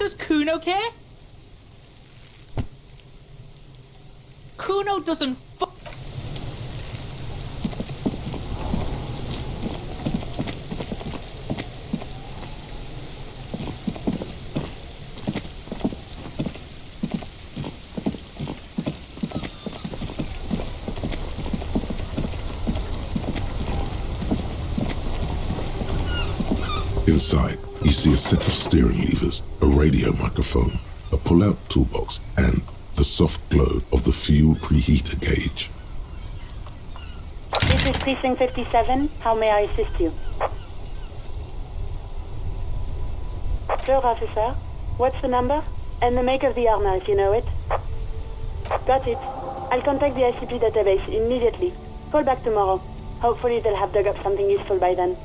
does Kuno care? Kuno doesn't fuck. Inside, you see a set of steering levers, a radio microphone, a pull-out toolbox, and the soft glow of the fuel preheater gauge. This is Precinct 57. How may I assist you? Sure, officer. What's the number? And the make of the armor, if you know it. Got it. I'll contact the ICP database immediately. Call back tomorrow. Hopefully they'll have dug up something useful by then.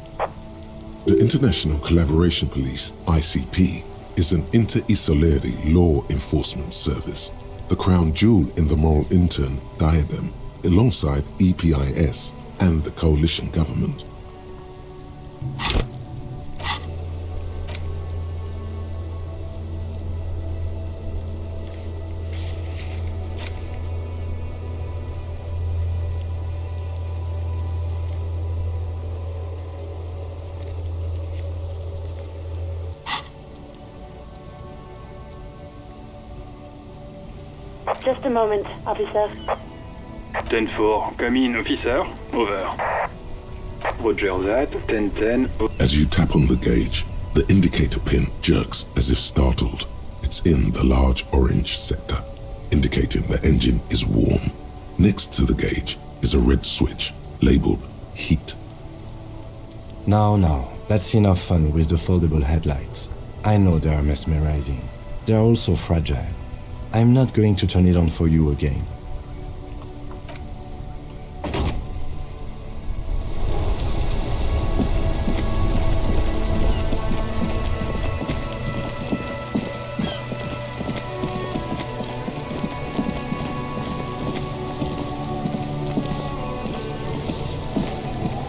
The International Collaboration Police, ICP, is an inter-Isolari law enforcement service, the crown jewel in the moral intern diadem, alongside EPIS and the coalition government. Just a moment, officer. 10-4, come in, officer. Over. Roger that, 10-10. As you tap on the gauge, the indicator pin jerks as if startled. It's in the large orange sector, indicating the engine is warm. Next to the gauge is a red switch labeled heat. Now, that's enough fun with the foldable headlights. I know they are mesmerizing. They're also fragile. I'm not going to turn it on for you again.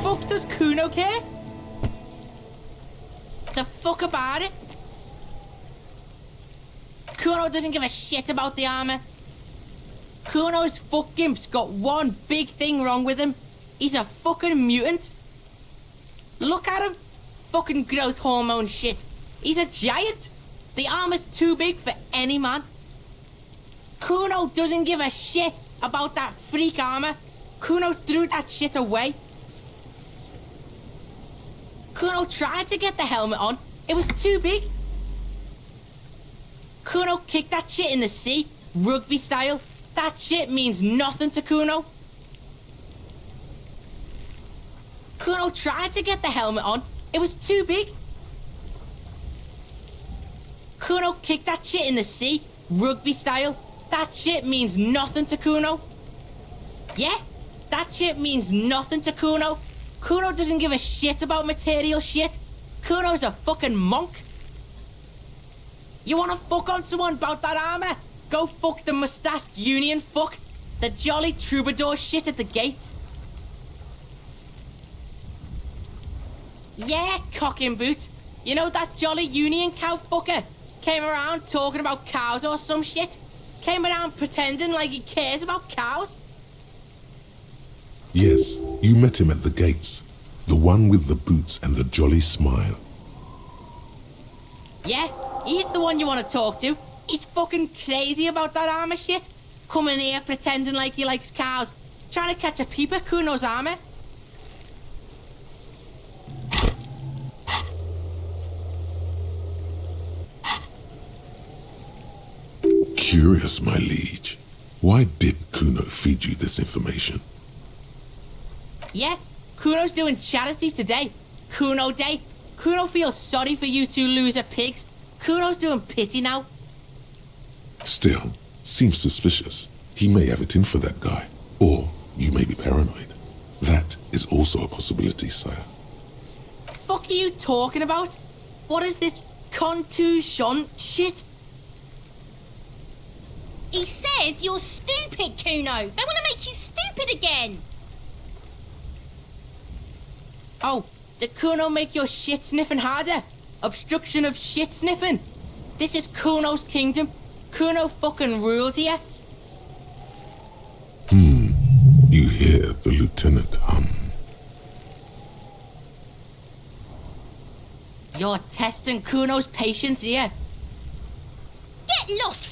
Fuck does Kuno care? The fuck about it? Kuno doesn't give a shit about the armor. Kuno's fuck gimp's got one big thing wrong with him. He's a fucking mutant. Look at him. Fucking growth hormone shit. He's a giant. The armor's too big for any man. Kuno doesn't give a shit about that freak armor. Kuno threw that shit away. Kuno tried to get the helmet on. It was too big. Kuno kicked that shit in the sea, rugby style. That shit means nothing to Kuno. Kuno tried to get the helmet on. It was too big. Kuno kicked that shit in the sea, rugby style. That shit means nothing to Kuno. Yeah, that shit means nothing to Kuno. Kuno doesn't give a shit about material shit. Kuno's a fucking monk. You wanna fuck on someone about that armor? Go fuck the mustached union fuck. The jolly troubadour shit at the gate. Yeah, cocking boot. You know that jolly union cow fucker? Came around talking about cows or some shit? Came around pretending like he cares about cows? Yes, you met him at the gates. The one with the boots and the jolly smile. Yeah, he's the one you want to talk to. He's fucking crazy about that armor shit. Coming here pretending like he likes cows. Trying to catch a peep at Kuno's armor. Curious, my liege. Why did Kuno feed you this information? Yeah, Kuno's doing charity today. Kuno Day. Kuno feels sorry for you two loser pigs. Kuno's doing pity now. Still, seems suspicious. He may have it in for that guy. Or you may be paranoid. That is also a possibility, sire. Fuck are you talking about? What is this contusion shit? He says you're stupid, Kuno. They want to make you stupid again. Oh, did Kuno make your shit sniffing harder? Obstruction of shit sniffing? This is Kuno's kingdom. Kuno fucking rules here. You hear the lieutenant hum. You're testing Kuno's patience here. Get lost!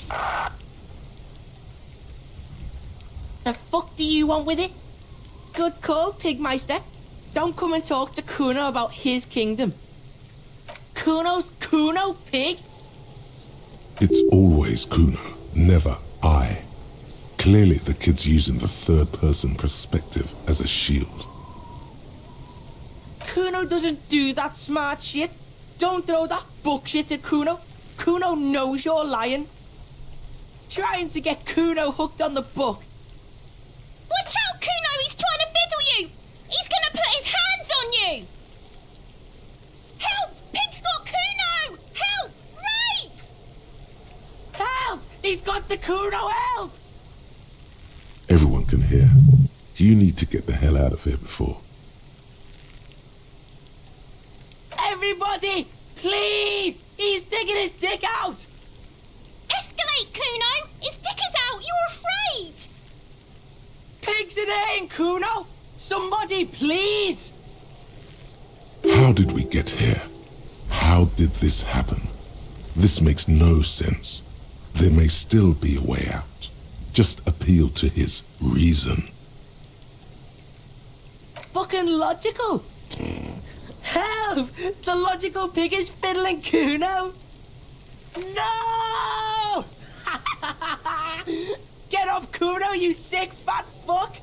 The fuck do you want with it? Good call, Pigmeister. Don't come and talk to Kuno about his kingdom. Kuno's Kuno, pig? It's always Kuno, never I. Clearly the kid's using the third-person perspective as a shield. Kuno doesn't do that smart shit. Don't throw that bullshit at Kuno. Kuno knows you're lying. Trying to get Kuno hooked on the book. Watch out, Kuno! He's trying to fiddle you! He's gonna put his hands on you! Help! Pig's got Kuno! Help! Rape! Help! He's got the Kuno, help! Everyone can hear. You need to get the hell out of here before. Everybody, please! He's digging his dick out! Escalate, Kuno! His dick is out! You're afraid! Pigs in here, Kuno! Somebody, please! How did we get here? How did this happen? This makes no sense. There may still be a way out. Just appeal to his reason. Fucking logical! Help! The logical pig is fiddling Kuno! No! Get off Kuno, you sick fat fuck!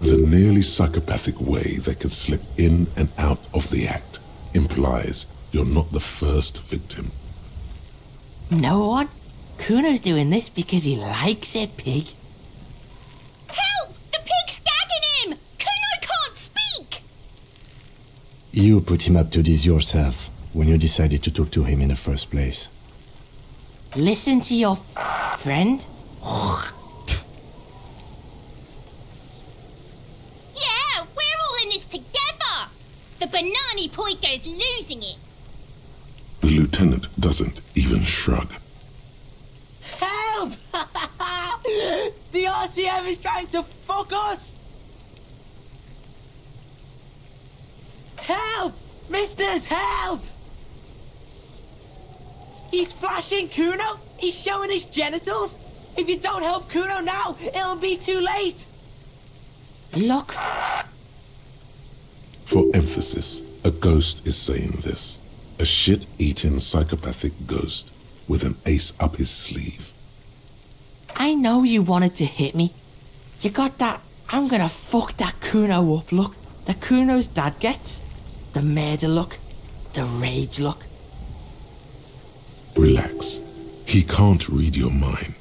The nearly psychopathic way they could slip in and out of the act implies you're not the first victim. No one? Kuno's doing this because he likes it, pig. Help! The pig's gagging him! Kuno can't speak! You put him up to this yourself when you decided to talk to him in the first place. Listen to your friend. Yeah, we're all in this together! The banana poiko's losing it. The lieutenant doesn't even shrug. Help! The RCM is trying to fuck us! Help! Misters, help! He's flashing Kuno! He's showing his genitals! If you don't help Kuno now, it'll be too late! Look. For emphasis, a ghost is saying this. A shit-eating psychopathic ghost with an ace up his sleeve. I know you wanted to hit me. You got that I'm gonna fuck that Kuno up look that Kuno's dad gets. The murder look. The rage look. Relax. He can't read your mind.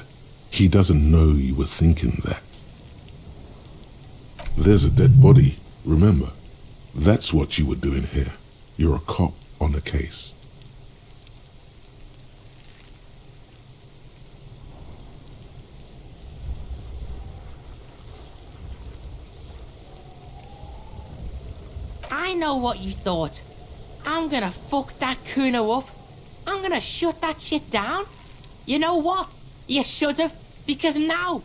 He doesn't know you were thinking that. There's a dead body, remember. That's what you were doing here. You're a cop on a case. I know what you thought. I'm gonna fuck that Kuno up. I'm gonna shut that shit down. You know what? You should've, because now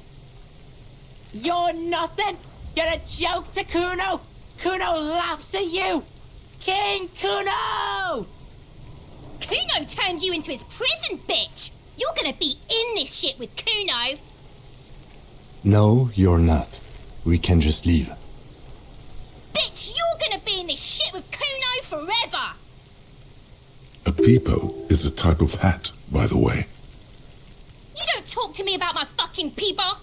you're nothing. You're a joke to Kuno. Kuno laughs at you. King Kuno! Kuno turned you into his prison, bitch! You're gonna be in this shit with Kuno! No, you're not. We can just leave. Bitch, you're gonna be in this shit with Kuno forever! A peepo is a type of hat, by the way. You don't talk to me about my fucking peeper!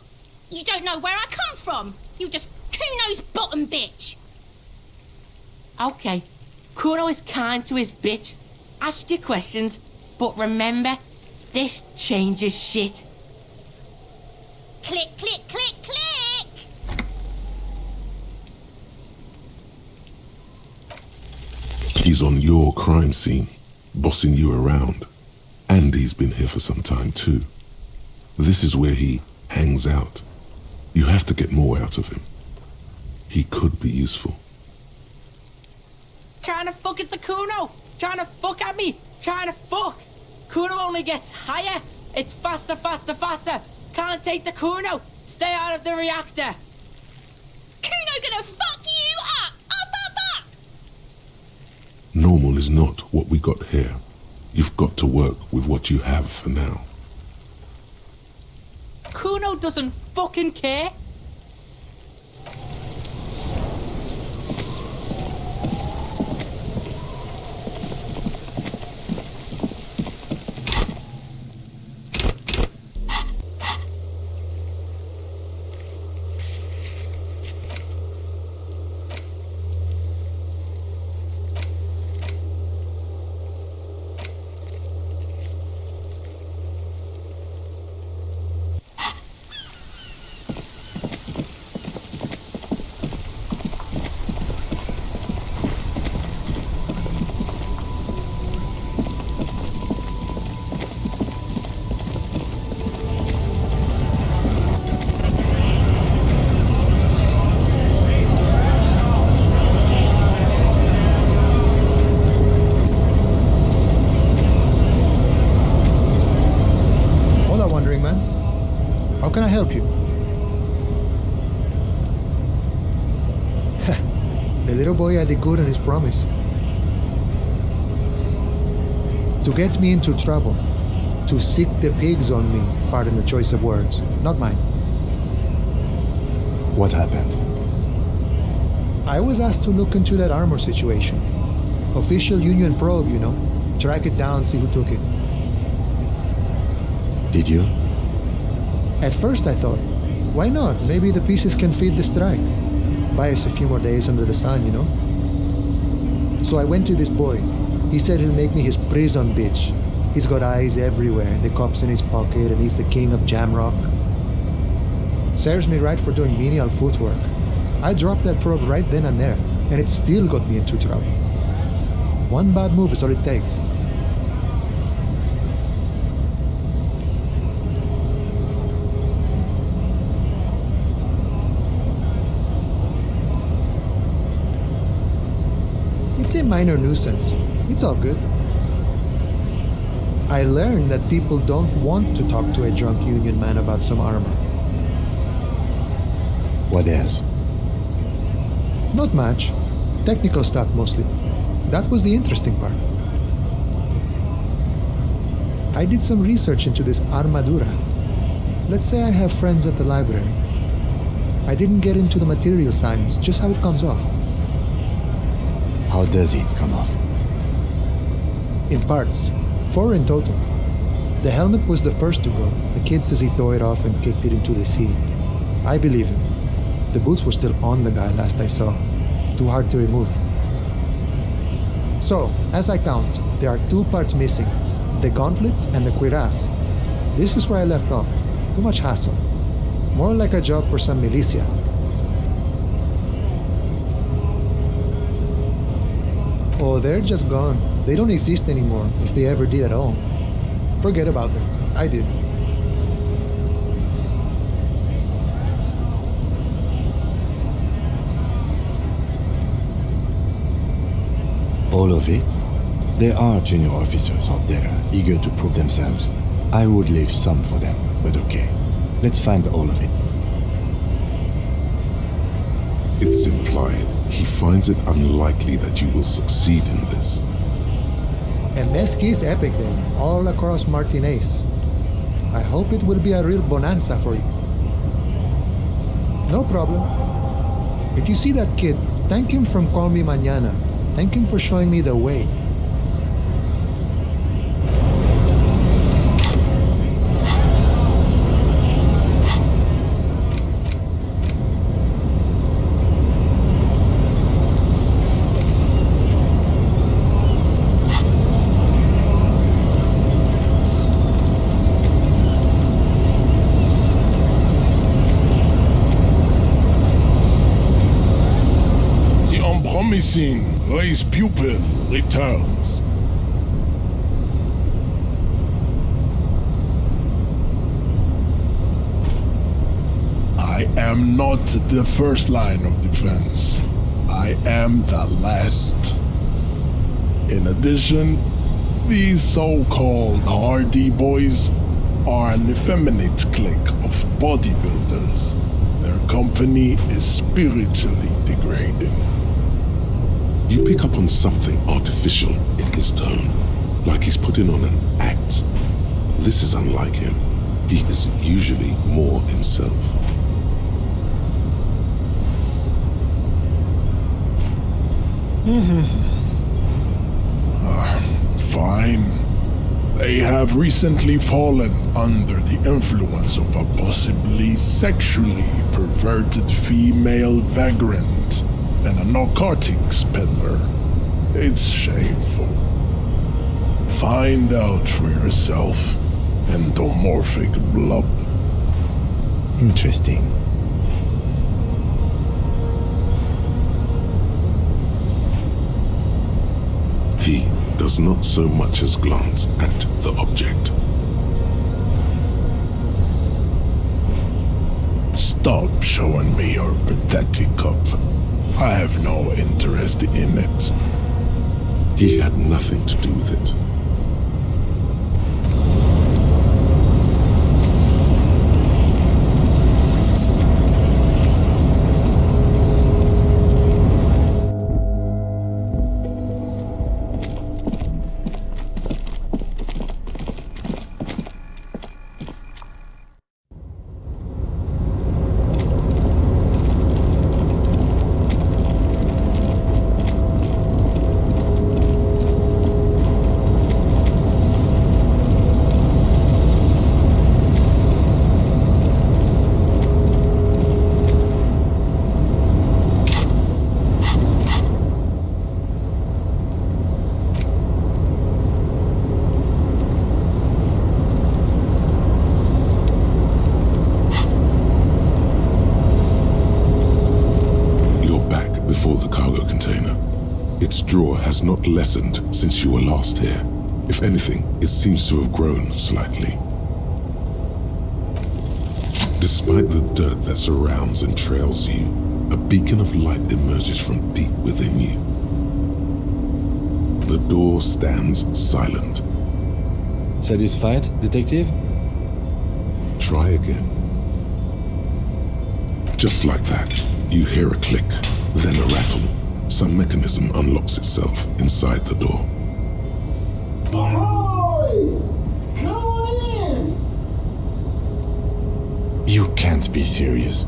You don't know where I come from! You're just Kuno's bottom bitch! Okay, Kuno is kind to his bitch. Ask your questions, but remember, this changes shit. Click, click, click, click! He's on your crime scene, bossing you around. And he's been here for some time too. This is where he hangs out. You have to get more out of him. He could be useful. Trying to fuck at the Kuno! Trying to fuck at me! Trying to fuck! Kuno only gets higher. It's faster, faster, faster. Can't take the Kuno. Stay out of the reactor. Kuno gonna fuck you up! Up! Normal is not what we got here. You've got to work with what you have for now. Kuno doesn't fucking care. How can I help you? The little boy had it good on his promise. To get me into trouble. To sick the pigs on me, pardon the choice of words, not mine. What happened? I was asked to look into that armor situation. Official union probe, you know. Track it down, see who took it. Did you? At first I thought, why not? Maybe the pieces can feed the strike. Buy us a few more days under the sun, you know? So I went to this boy. He said he'll make me his prison bitch. He's got eyes everywhere, the cops in his pocket, and he's the king of Jamrock. Serves me right for doing menial footwork. I dropped that probe right then and there, and it still got me into trouble. One bad move is all it takes. It's a minor nuisance. It's all good. I learned that people don't want to talk to a drunk union man about some armor. What else? Not much. Technical stuff mostly. That was the interesting part. I did some research into this armadura. Let's say I have friends at the library. I didn't get into the material science, just how it comes off. How does it come off? In parts. 4 in total. The helmet was the first to go. The kid says he tore it off and kicked it into the sea. I believe him. The boots were still on the guy last I saw. Too hard to remove. So, as I count, there are 2 parts missing. The gauntlets and the cuirass. This is where I left off. Too much hassle. More like a job for some militia. Oh, they're just gone. They don't exist anymore, if they ever did at all. Forget about them. I did. All of it? There are junior officers out there, eager to prove themselves. I would leave some for them, but okay. Let's find all of it. It's implied he finds it unlikely that you will succeed in this. And Mesqui's epic then, all across Martinez. I hope it will be a real bonanza for you. No problem. If you see that kid, thank him from Call Me Mañana. Thank him for showing me the way. Promising raised pupil returns. I am not the first line of defense. I am the last. In addition, These so-called Hardy Boys are an effeminate clique of bodybuilders. Their company is spiritually degrading. You pick up on something artificial in his tone, like he's putting on an act. This is unlike him. He is usually more himself. Fine. They have recently fallen under the influence of a possibly sexually perverted female vagrant and a narcotics peddler. It's shameful. Find out for yourself, endomorphic blob. Interesting. He does not so much as glance at the object. Stop showing me your pathetic cup. I have no interest in it. He had nothing to do with it. Its drawer has not lessened since you were last here. If anything, it seems to have grown slightly. Despite the dirt that surrounds and trails you, a beacon of light emerges from deep within you. The door stands silent. Satisfied, detective? Try again. Just like that, you hear a click, then a rattle. Some mechanism unlocks itself inside the door. Ahoy! Come on in! You can't be serious.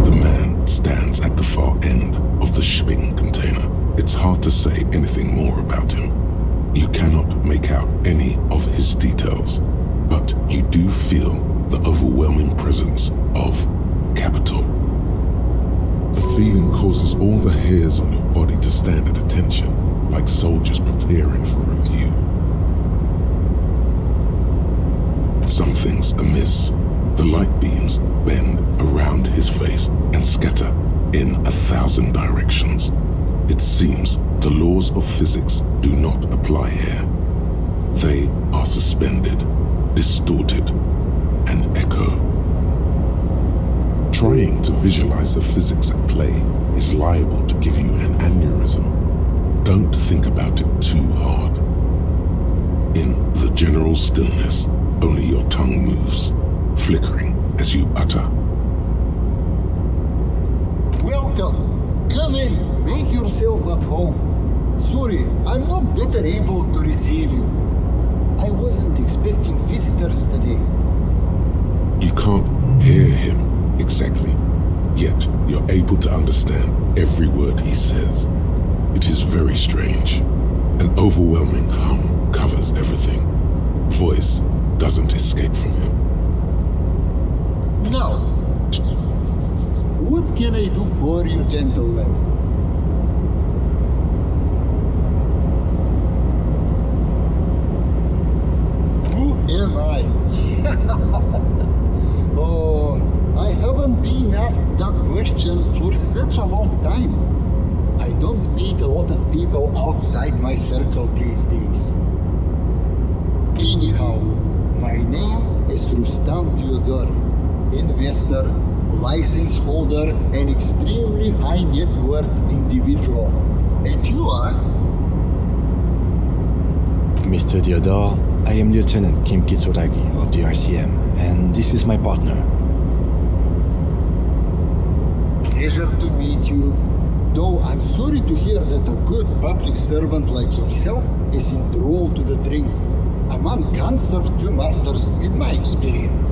The man stands at the far end of the shipping container. It's hard to say anything more about him. You cannot make out any of his details, but you do feel the overwhelming presence of capital. The feeling causes all the hairs on your body to stand at attention, like soldiers preparing for review. Something's amiss. The light beams bend around his face and scatter in 1,000 directions. It seems the laws of physics do not apply here. They are suspended, distorted, and echo. Trying to visualize the physics at play is liable to give you an aneurysm. Don't think about it too hard. In the general stillness, only your tongue moves, flickering as you utter. Welcome. Come in. Make yourself at home. Sorry, I'm not better able to receive you. I wasn't expecting visitors today. You can't hear him exactly, yet you're able to understand every word he says. It is very strange. An overwhelming hum covers everything. Voice doesn't escape from him. Now, what can I do for you, gentlemen? Who am I? Oh, I haven't been asked that question for such a long time. I don't meet a lot of people outside my circle these days. Anyhow, my name is Rustam Theodor. investor, license holder, and extremely high net worth individual. And you are? Mr. Diodor, I am Lieutenant Kim Kitsuragi of the RCM, and this is my partner. Pleasure to meet you. Though I'm sorry to hear that a good public servant like yourself is enrolled to the drink. A man can't serve two masters in my experience.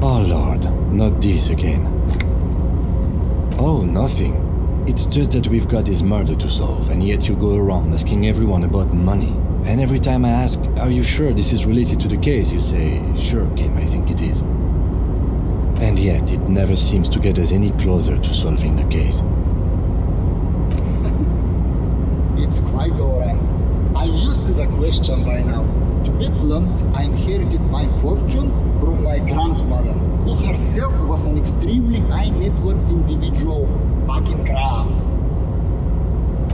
Oh Lord, not this again. Oh, nothing. It's just that we've got this murder to solve, and yet you go around asking everyone about money. And every time I ask, are you sure this is related to the case, you say, sure, Kim, I think it is. And yet, it never seems to get us any closer to solving the case. It's quite alright. I'm used to the question by now. To be blunt, I inherited my fortune from my grandmother, who herself was an extremely high net worth individual back in Graz.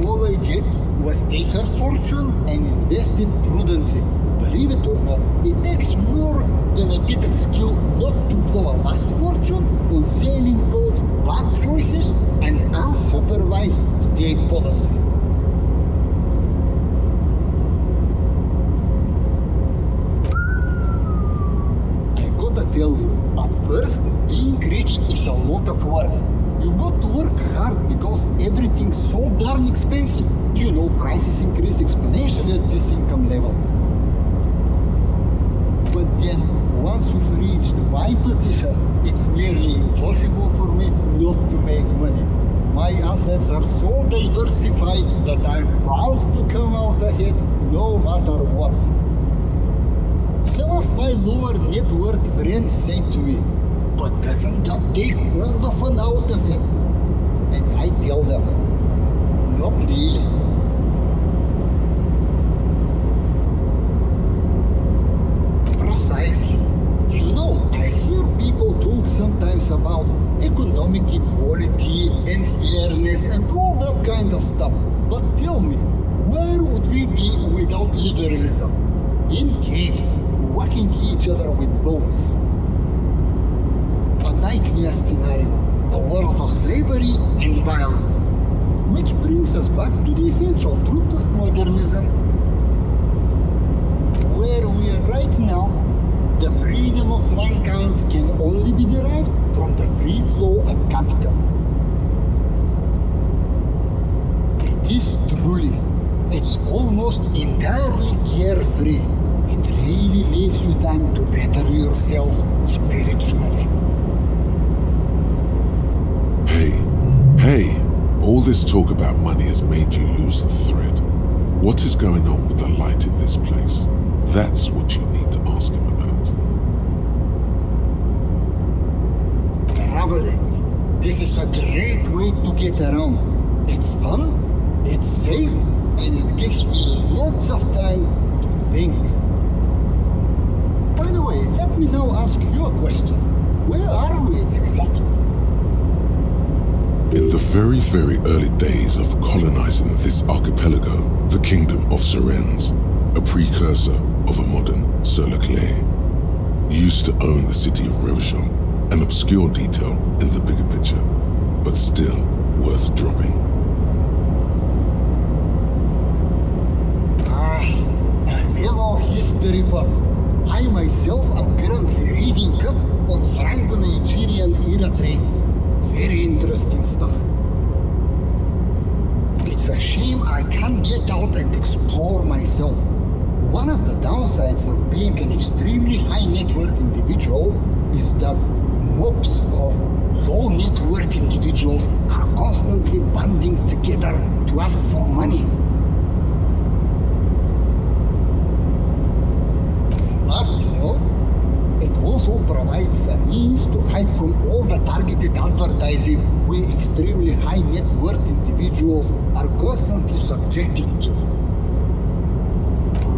All I did was take her fortune and invest it prudently. Believe it or not, it takes more than a bit of skill not to blow a vast fortune on sailing boats, bad choices, and unsupervised state policy. I gotta tell you, at first, being rich is a lot of work. You've got to work hard because everything's so darn expensive. You know, prices increase exponentially at this income level. But then, once you've reached my position, it's nearly impossible for me not to make money. My assets are so diversified that I'm bound to come out ahead no matter what. Some of my lower net worth friends say to me, but doesn't that take all the fun out of it? And I tell them, not really. Precisely. You know, I hear people talk sometimes about economic equality and fairness and all that kind of stuff. But tell me, where would we be without liberalism? In caves, whacking each other with bones. A nightmare scenario, a world of slavery and violence. Which brings us back to the essential truth of modernism. Where we are right now, the freedom of mankind can only be derived from the free flow of capital. It is truly, it's almost entirely carefree. It really leaves you time to better yourself spiritually. Hey, all this talk about money has made you lose the thread. What is going on with the light in this place? That's what you need to ask him about. Traveling. This is a great way to get around. It's fun, it's safe, and it gives me lots of time to think. By the way, let me now ask you a question. Where are we exactly? In the very, very early days of colonizing this archipelago, the kingdom of Surens, a precursor of a modern Sur-le-Clay, used to own the city of Revachon, an obscure detail in the bigger picture, but still worth dropping. A fellow history buff. I myself am currently reading up on Franco-Nigerian era trains. Very interesting stuff. It's a shame I can't get out and explore myself. One of the downsides of being an extremely high net worth individual is that mobs of low net worth individuals are constantly banding together to ask for money. Smart, you know? It also provides a means to hide from all the targeted advertising we extremely high net worth individuals are constantly subjected to.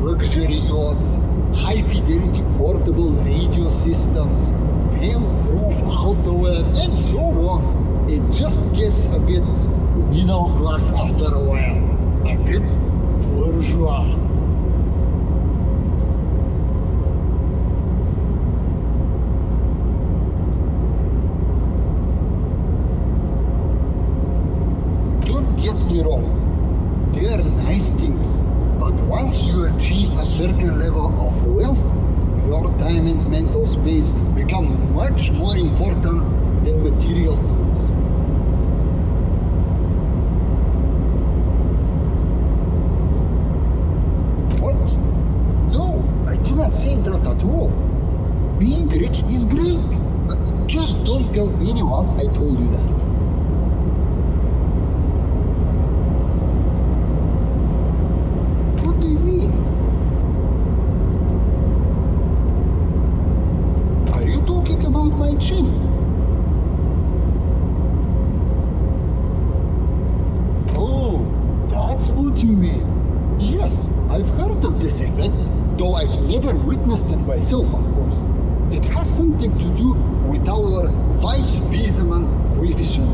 Luxury yachts, high fidelity portable radio systems, fail-proof outerwear, and so on. It just gets a bit middle class after a while. A bit bourgeois. Don't get me wrong. They are nice things. But once you achieve a certain level of wealth, your time and mental space become much more important than material goods. What? No, I did not say that at all. Being rich is great. But just don't tell anyone I told you that. What do you mean? Are you talking about my chin? Oh, that's what you mean. Yes, I've heard of this effect, though I've never witnessed it myself, of course. It has something to do with our Weiss-Wiesemann coefficient.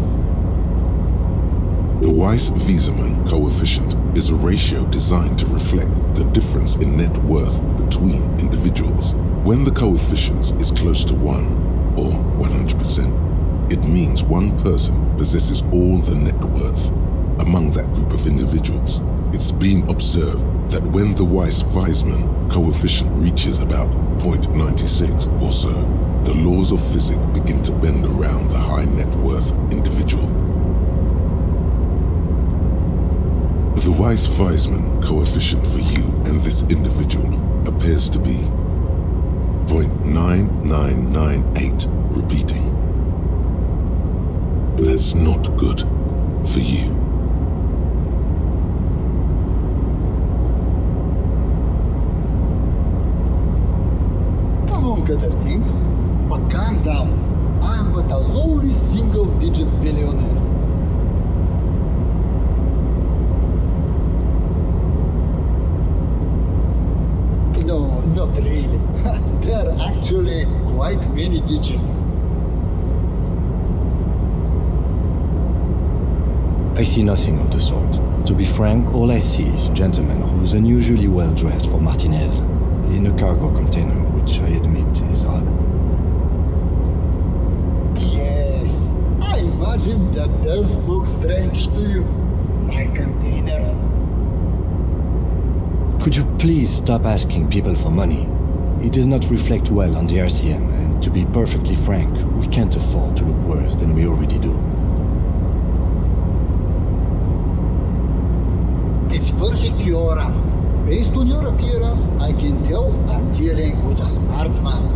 The Weiss-Wiesemann coefficient is a ratio designed to reflect the difference in net worth between individuals. When the coefficient is close to 1, or 100%, it means one person possesses all the net worth. Among that group of individuals, it's been observed that when the Weiss-Wiesemann coefficient reaches about 0.96 or so, the laws of physics begin to bend around the high net worth individual. The Weiss-Wiesemann coefficient for you and this individual appears to be 0.9998, repeating. That's not good for you. Among other things, but calm down. I'm but a lowly single-digit billionaire. No, not really. There are actually quite many digits. I see nothing of the sort. To be frank, all I see is a gentleman who's unusually well dressed for Martinez, in a cargo container, which I admit is odd. Yes, I imagine that does look strange to you. My container. Could you please stop asking people for money? It does not reflect well on the RCM, and to be perfectly frank, we can't afford to look worse than we already do. It's perfectly alright. Based on your appearance, I can tell I'm dealing with a smart man.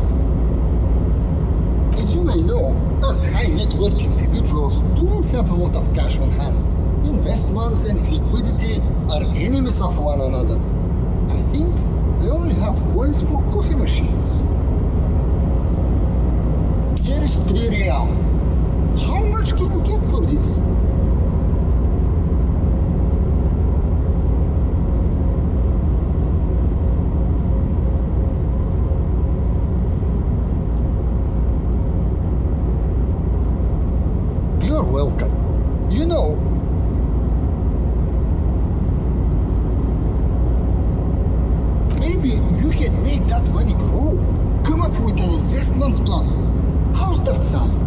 As you may know, us high net worth individuals don't have a lot of cash on hand. Investments and liquidity are enemies of one another. I think I only have coins for coffee machines. Here is 3 real. How much can you get for this? You're welcome. You know, maybe you can make that money grow. Come up with an investment plan. How's that sound?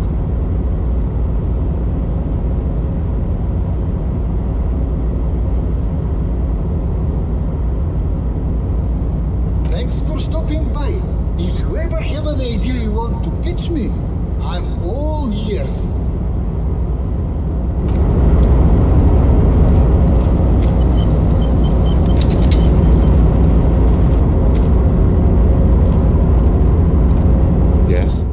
Thanks for stopping by. If you ever have an idea you want to pitch me, I'm all ears. Yes?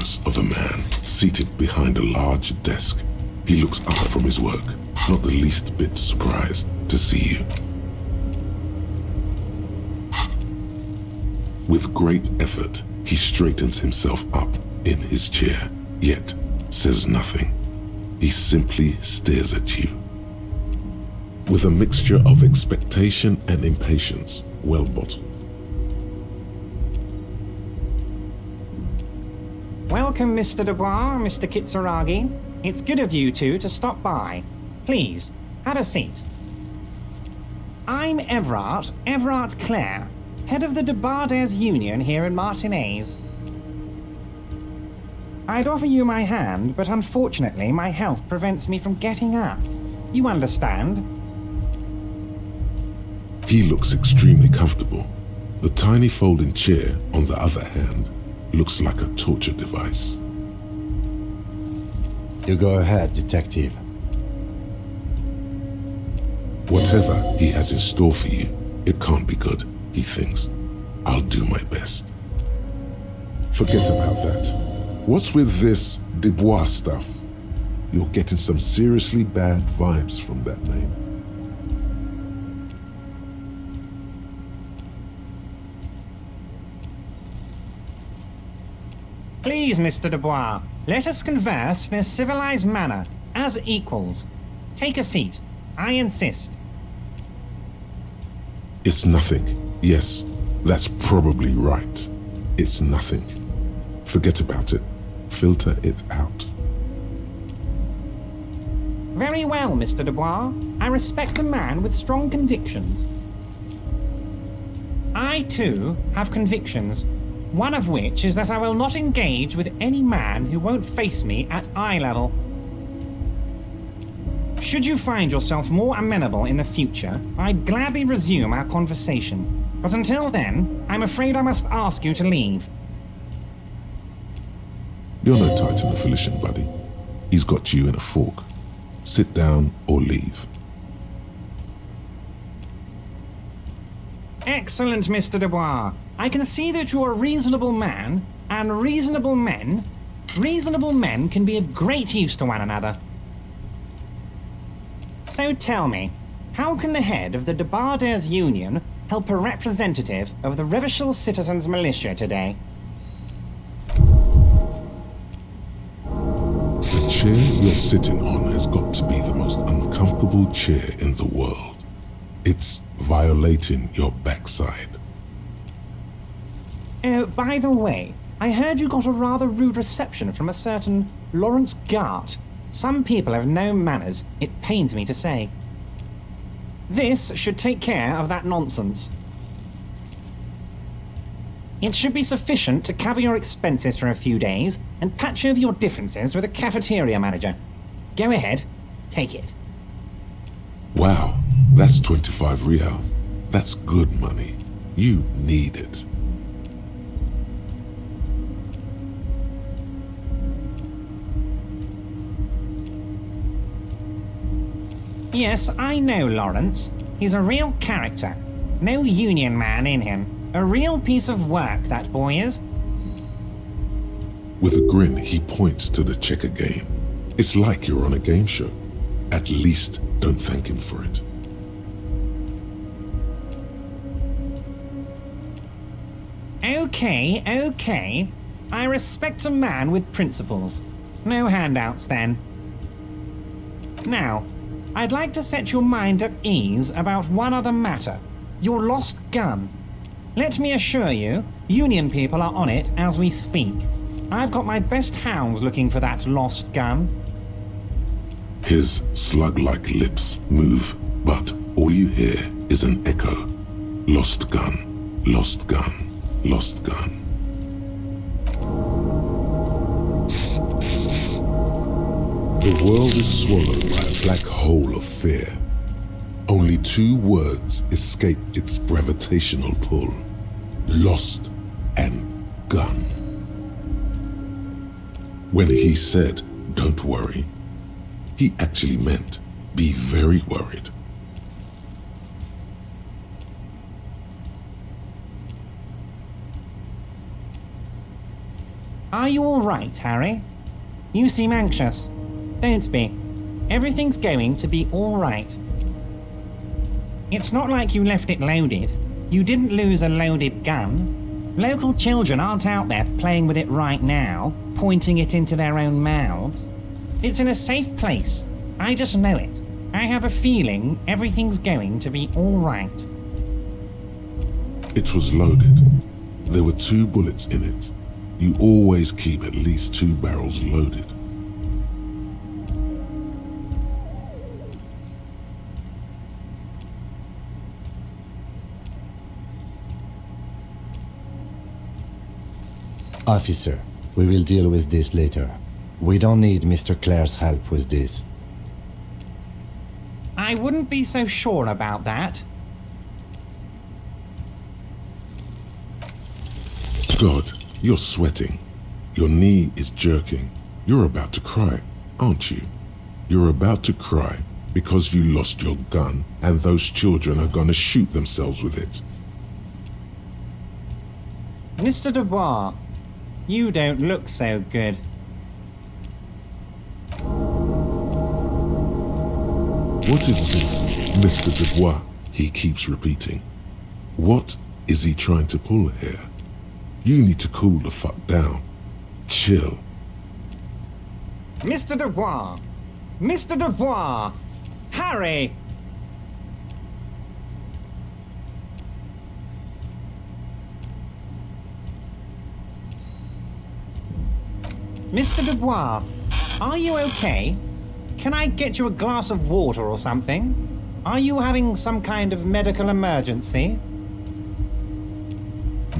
pictures of a man seated behind a large desk. He looks up from his work, not the least bit surprised to see you. With great effort, he straightens himself up in his chair, yet says nothing. He simply stares at you. With a mixture of expectation and impatience, well bottled. Welcome, Mr. Dubois, Mr. Kitsuragi. It's good of you two to stop by. Please, have a seat. I'm Everard Clare, head of the Debarders Union here in Martinez. I'd offer you my hand, but unfortunately my health prevents me from getting up. You understand? He looks extremely comfortable. The tiny folding chair, on the other hand, looks like a torture device. You go ahead, detective. Whatever he has in store for you, it can't be good, he thinks. I'll do my best. Forget about that. What's with this Dubois stuff? You're getting some seriously bad vibes from that name. Please, Mr. Dubois, let us converse in a civilized manner, as equals. Take a seat. I insist. It's nothing. Yes, that's probably right. It's nothing. Forget about it. Filter it out. Very well, Mr. Dubois. I respect a man with strong convictions. I, too, have convictions. One of which is that I will not engage with any man who won't face me at eye level. Should you find yourself more amenable in the future, I'd gladly resume our conversation. But until then, I'm afraid I must ask you to leave. You're no Titan of Elysium, buddy. He's got you in a fork. Sit down or leave. Excellent, Mr. Dubois. I can see that you're a reasonable man, and reasonable men can be of great use to one another. So tell me, how can the head of the Debarders Union help a representative of the Revachol Citizens Militia today? The chair you're sitting on has got to be the most uncomfortable chair in the world. It's violating your backside. Oh, by the way, I heard you got a rather rude reception from a certain Lawrence Gart. Some people have no manners, it pains me to say. This should take care of that nonsense. It should be sufficient to cover your expenses for a few days and patch over your differences with the cafeteria manager. Go ahead, take it. Wow, that's 25 real. That's good money. You need it. Yes, I know Lawrence. He's a real character. No union man in him. A real piece of work, that boy is. With a grin, he points to the checker game. It's like you're on a game show. At least don't thank him for it. Okay. I respect a man with principles. No handouts, then. Now, I'd like to set your mind at ease about one other matter. Your lost gun. Let me assure you, Union people are on it as we speak. I've got my best hounds looking for that lost gun. His slug-like lips move, but all you hear is an echo. Lost gun, lost gun, lost gun. The world is swallowed by a black hole of fear. Only 2 words escape its gravitational pull. Lost and gun. When he said, "Don't worry," he actually meant, be very worried. Are you all right, Harry? You seem anxious. Don't be. Everything's going to be all right. It's not like you left it loaded. You didn't lose a loaded gun. Local children aren't out there playing with it right now, pointing it into their own mouths. It's in a safe place. I just know it. I have a feeling everything's going to be all right. It was loaded. There were 2 bullets in it. You always keep at least 2 barrels loaded. Officer, we will deal with this later. We don't need Mr. Clare's help with this. I wouldn't be so sure about that. God, you're sweating. Your knee is jerking. You're about to cry, aren't you? You're about to cry because you lost your gun and those children are gonna shoot themselves with it. Mr. Dubois, you don't look so good. What is this, Mr. Dubois? He keeps repeating. What is he trying to pull here? You need to cool the fuck down. Chill. Mr. Dubois! Mr. Dubois! Harry! Mr. Dubois, are you okay? Can I get you a glass of water or something? Are you having some kind of medical emergency?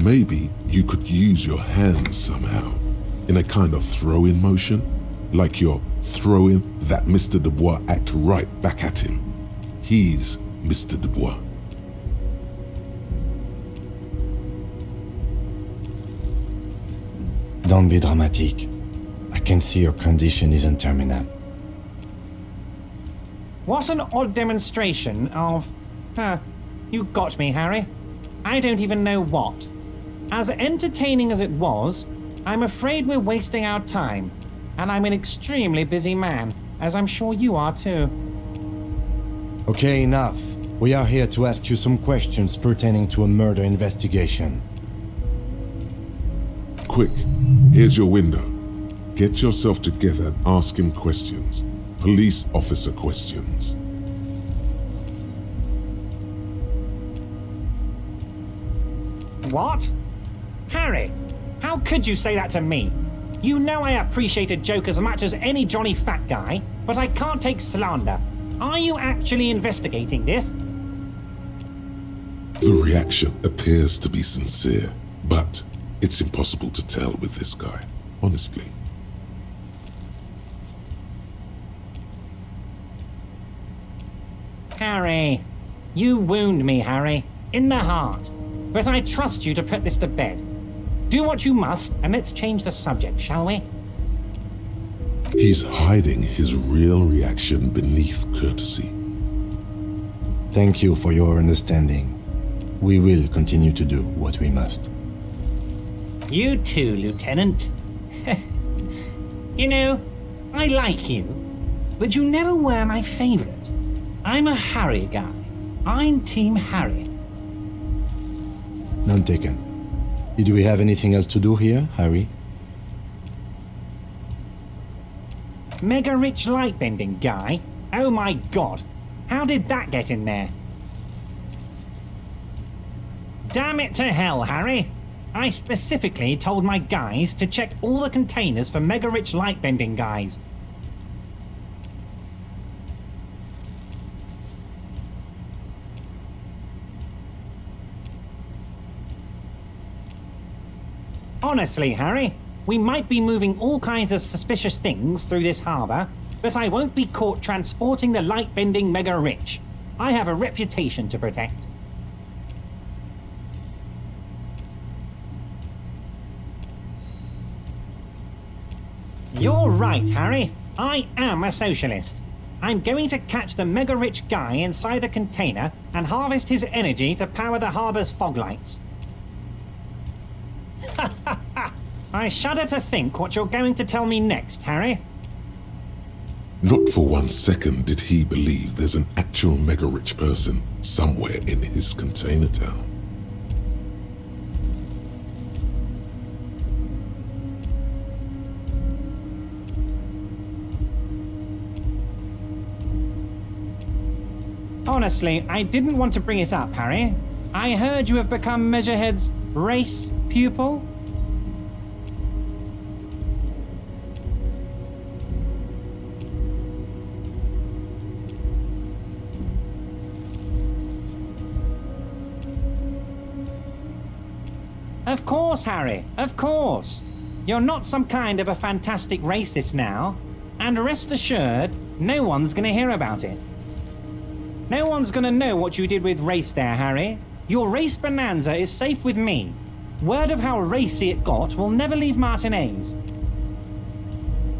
Maybe you could use your hands somehow, in a kind of throw-in motion, like you're throwing that Mr. Dubois act right back at him. He's Mr. Dubois. Don't be dramatic. I can see your condition isn't terminal. What an odd demonstration of... you got me, Harry. I don't even know what. As entertaining as it was, I'm afraid we're wasting our time. And I'm an extremely busy man, as I'm sure you are too. Okay, enough. We are here to ask you some questions pertaining to a murder investigation. Quick, here's your window. Get yourself together and ask him questions. Police officer questions. What? Harry, how could you say that to me? You know I appreciate a joke as much as any Johnny Fat Guy, but I can't take slander. Are you actually investigating this? The reaction appears to be sincere, but it's impossible to tell with this guy, honestly. Harry, you wound me, Harry, in the heart. But I trust you to put this to bed. Do what you must, and let's change the subject, shall we? He's hiding his real reaction beneath courtesy. Thank you for your understanding. We will continue to do what we must. You too, Lieutenant. You know, I like you, but you never were my favorite. I'm a Harry guy. I'm Team Harry. None taken. Did we have anything else to do here, Harry? Mega rich light bending guy? Oh my god. How did that get in there? Damn it to hell, Harry. I specifically told my guys to check all the containers for mega rich light bending guys. Honestly, Harry, we might be moving all kinds of suspicious things through this harbour, but I won't be caught transporting the light-bending mega-rich. I have a reputation to protect. You're right, Harry. I am a socialist. I'm going to catch the mega-rich guy inside the container and harvest his energy to power the harbour's fog lights. I shudder to think what you're going to tell me next, Harry. Not for 1 second did he believe there's an actual mega-rich person somewhere in his container town. Honestly, I didn't want to bring it up, Harry. I heard you have become Measurehead's race pupil. Of course, Harry, of course. You're not some kind of a fantastic racist now, and rest assured, no one's gonna hear about it. No one's gonna know what you did with race there, Harry. Your race bonanza is safe with me. Word of how racy it got will never leave Martinez.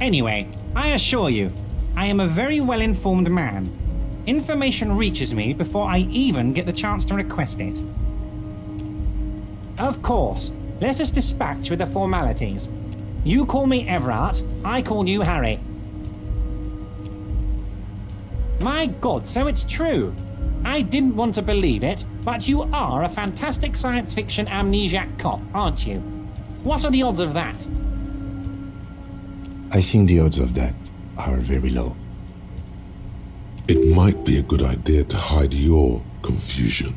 Anyway, I assure you, I am a very well-informed man. Information reaches me before I even get the chance to request it. Of course, let us dispatch with the formalities. You call me Everard, I call you Harry. My God, so it's true. I didn't want to believe it, but you are a fantastic science fiction amnesiac cop, aren't you? What are the odds of that? I think the odds of that are very low. It might be a good idea to hide your confusion.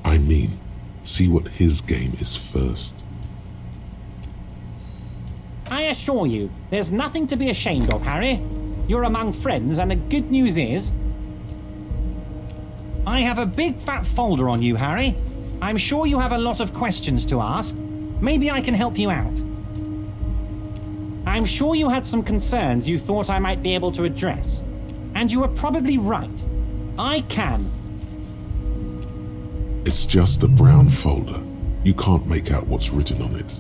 I mean, see what his game is first. I assure you, there's nothing to be ashamed of, Harry. You're among friends, and the good news is... I have a big fat folder on you, Harry. I'm sure you have a lot of questions to ask. Maybe I can help you out. I'm sure you had some concerns you thought I might be able to address. And you were probably right. I can. It's just a brown folder. You can't make out what's written on it.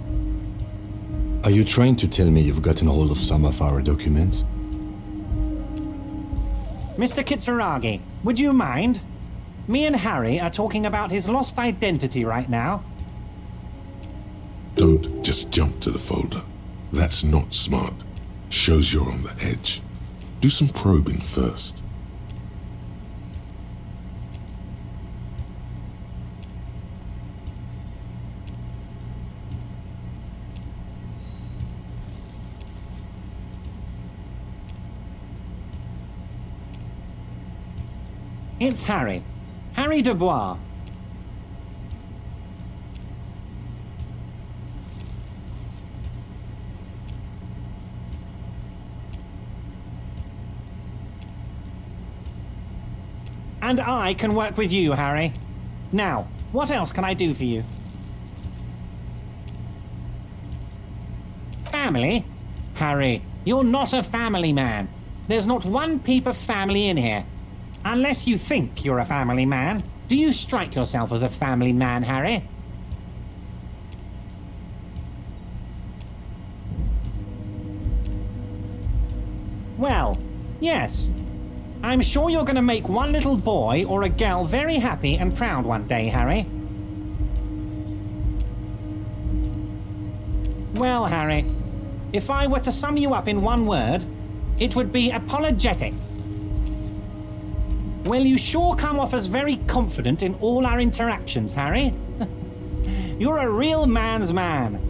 Are you trying to tell me you've gotten hold of some of our documents? Mr. Kitsuragi, would you mind? Me and Harry are talking about his lost identity right now. Don't just jump to the folder. That's not smart. Shows you're on the edge. Do some probing first. It's Harry. Harry Dubois. And I can work with you, Harry. Now, what else can I do for you? Family? Harry, you're not a family man. There's not one peep of family in here. Unless you think you're a family man. Do you strike yourself as a family man, Harry? Well, yes. I'm sure you're going to make one little boy or a girl very happy and proud one day, Harry. Well, Harry, if I were to sum you up in one word, it would be apologetic. Well, you sure come off as very confident in all our interactions, Harry. You're a real man's man.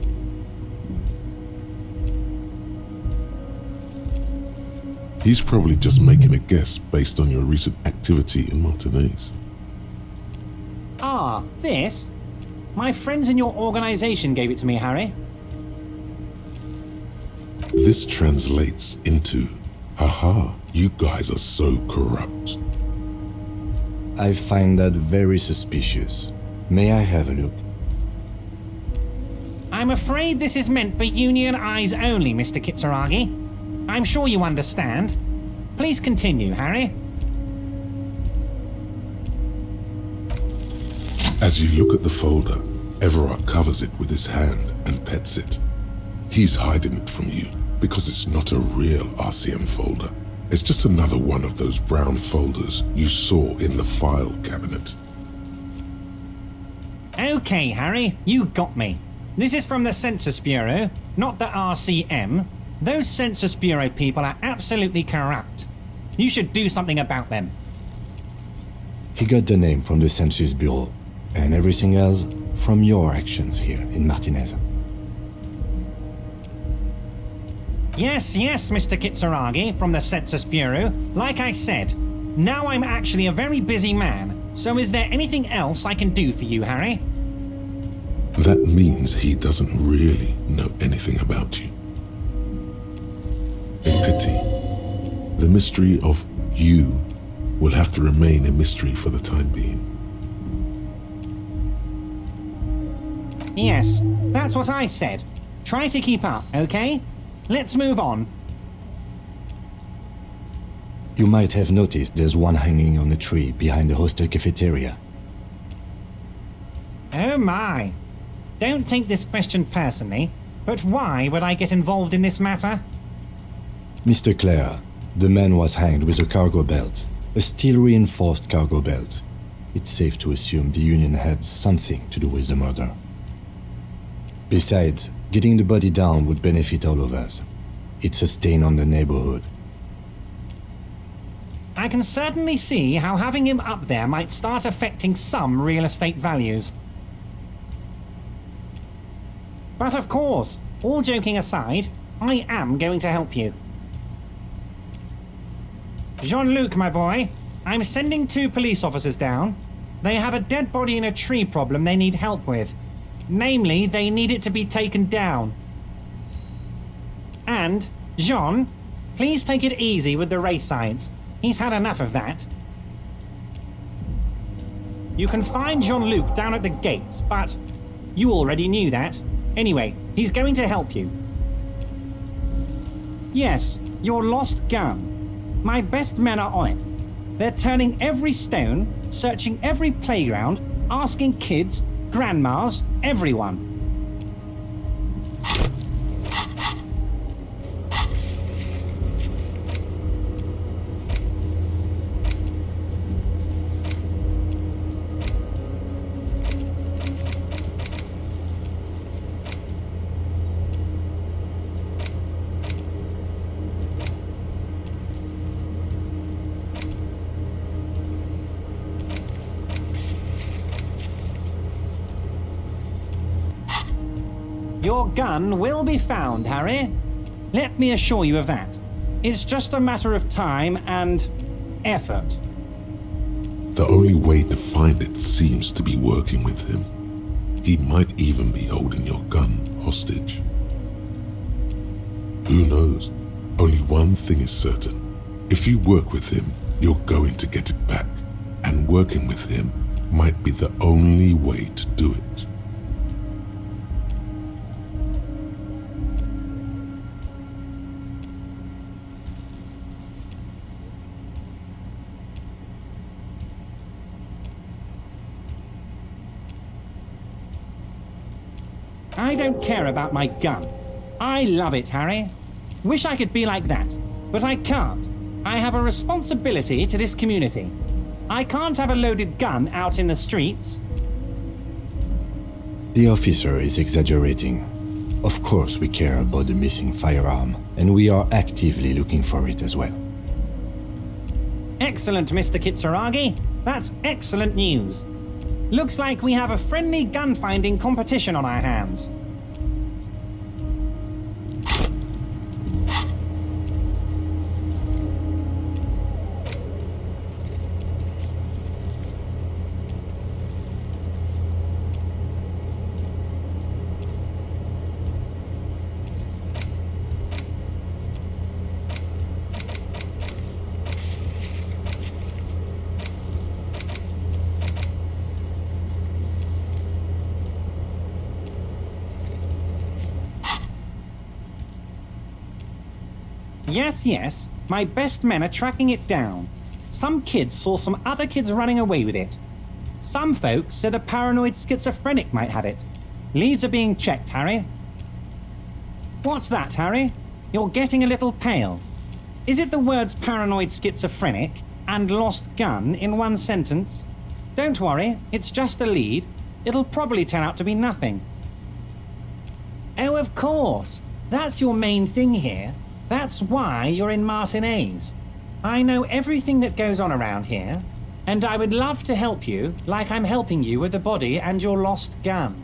He's probably just making a guess based on your recent activity in Martinez. Ah, this? My friends in your organization gave it to me, Harry. This translates into, haha, you guys are so corrupt. I find that very suspicious. May I have a look? I'm afraid this is meant for union eyes only, Mr. Kitsuragi. I'm sure you understand. Please continue, Harry. As you look at the folder, Everard covers it with his hand and pets it. He's hiding it from you because it's not a real RCM folder. It's just another one of those brown folders you saw in the file cabinet. Okay, Harry, you got me. This is from the Census Bureau, not the RCM. Those Census Bureau people are absolutely corrupt. You should do something about them. He got the name from the Census Bureau, and everything else from your actions here in Martinez. Yes, Mr. Kitsuragi from the Census Bureau. Like I said, now I'm actually a very busy man, so is there anything else I can do for you, Harry? That means he doesn't really know anything about you. A pity. The mystery of you will have to remain a mystery for the time being. Yes, that's what I said. Try to keep up, okay? Let's move on. You might have noticed there's one hanging on a tree behind the hostel cafeteria. Oh my. Don't take this question personally, but why would I get involved in this matter? Mr. Clare, the man was hanged with a cargo belt, a steel-reinforced cargo belt. It's safe to assume the Union had something to do with the murder. Besides, getting the body down would benefit all of us. It's a stain on the neighborhood. I can certainly see how having him up there might start affecting some real estate values. But of course, all joking aside, I am going to help you. Jean-Luc, my boy, I'm sending 2 police officers down. They have a dead body in a tree problem they need help with. Namely, they need it to be taken down. And, Jean, please take it easy with the race signs. He's had enough of that. You can find Jean-Luc down at the gates, but you already knew that. Anyway, he's going to help you. Yes, your lost gun. My best men are on it. They're turning every stone, searching every playground, asking kids, grandmas, everyone. Your gun will be found, Harry. Let me assure you of that. It's just a matter of time and effort. The only way to find it seems to be working with him. He might even be holding your gun hostage. Who knows? Only one thing is certain. If you work with him, you're going to get it back. And working with him might be the only way to do it. I don't care about my gun. I love it, Harry. Wish I could be like that, but I can't. I have a responsibility to this community. I can't have a loaded gun out in the streets. The officer is exaggerating. Of course we care about the missing firearm, and we are actively looking for it as well. Excellent, Mr. Kitsuragi. That's excellent news. Looks like we have a friendly gun-finding competition on our hands. Yes, my best men are tracking it down. Some kids saw some other kids running away with it. Some folks said a paranoid schizophrenic might have it. Leads are being checked, Harry. What's that, Harry? You're getting a little pale. Is it the words paranoid schizophrenic and lost gun in one sentence? Don't worry, it's just a lead. It'll probably turn out to be nothing. Oh, of course. That's your main thing here. That's why you're in Martinez. I know everything that goes on around here, and I would love to help you like I'm helping you with the body and your lost gun.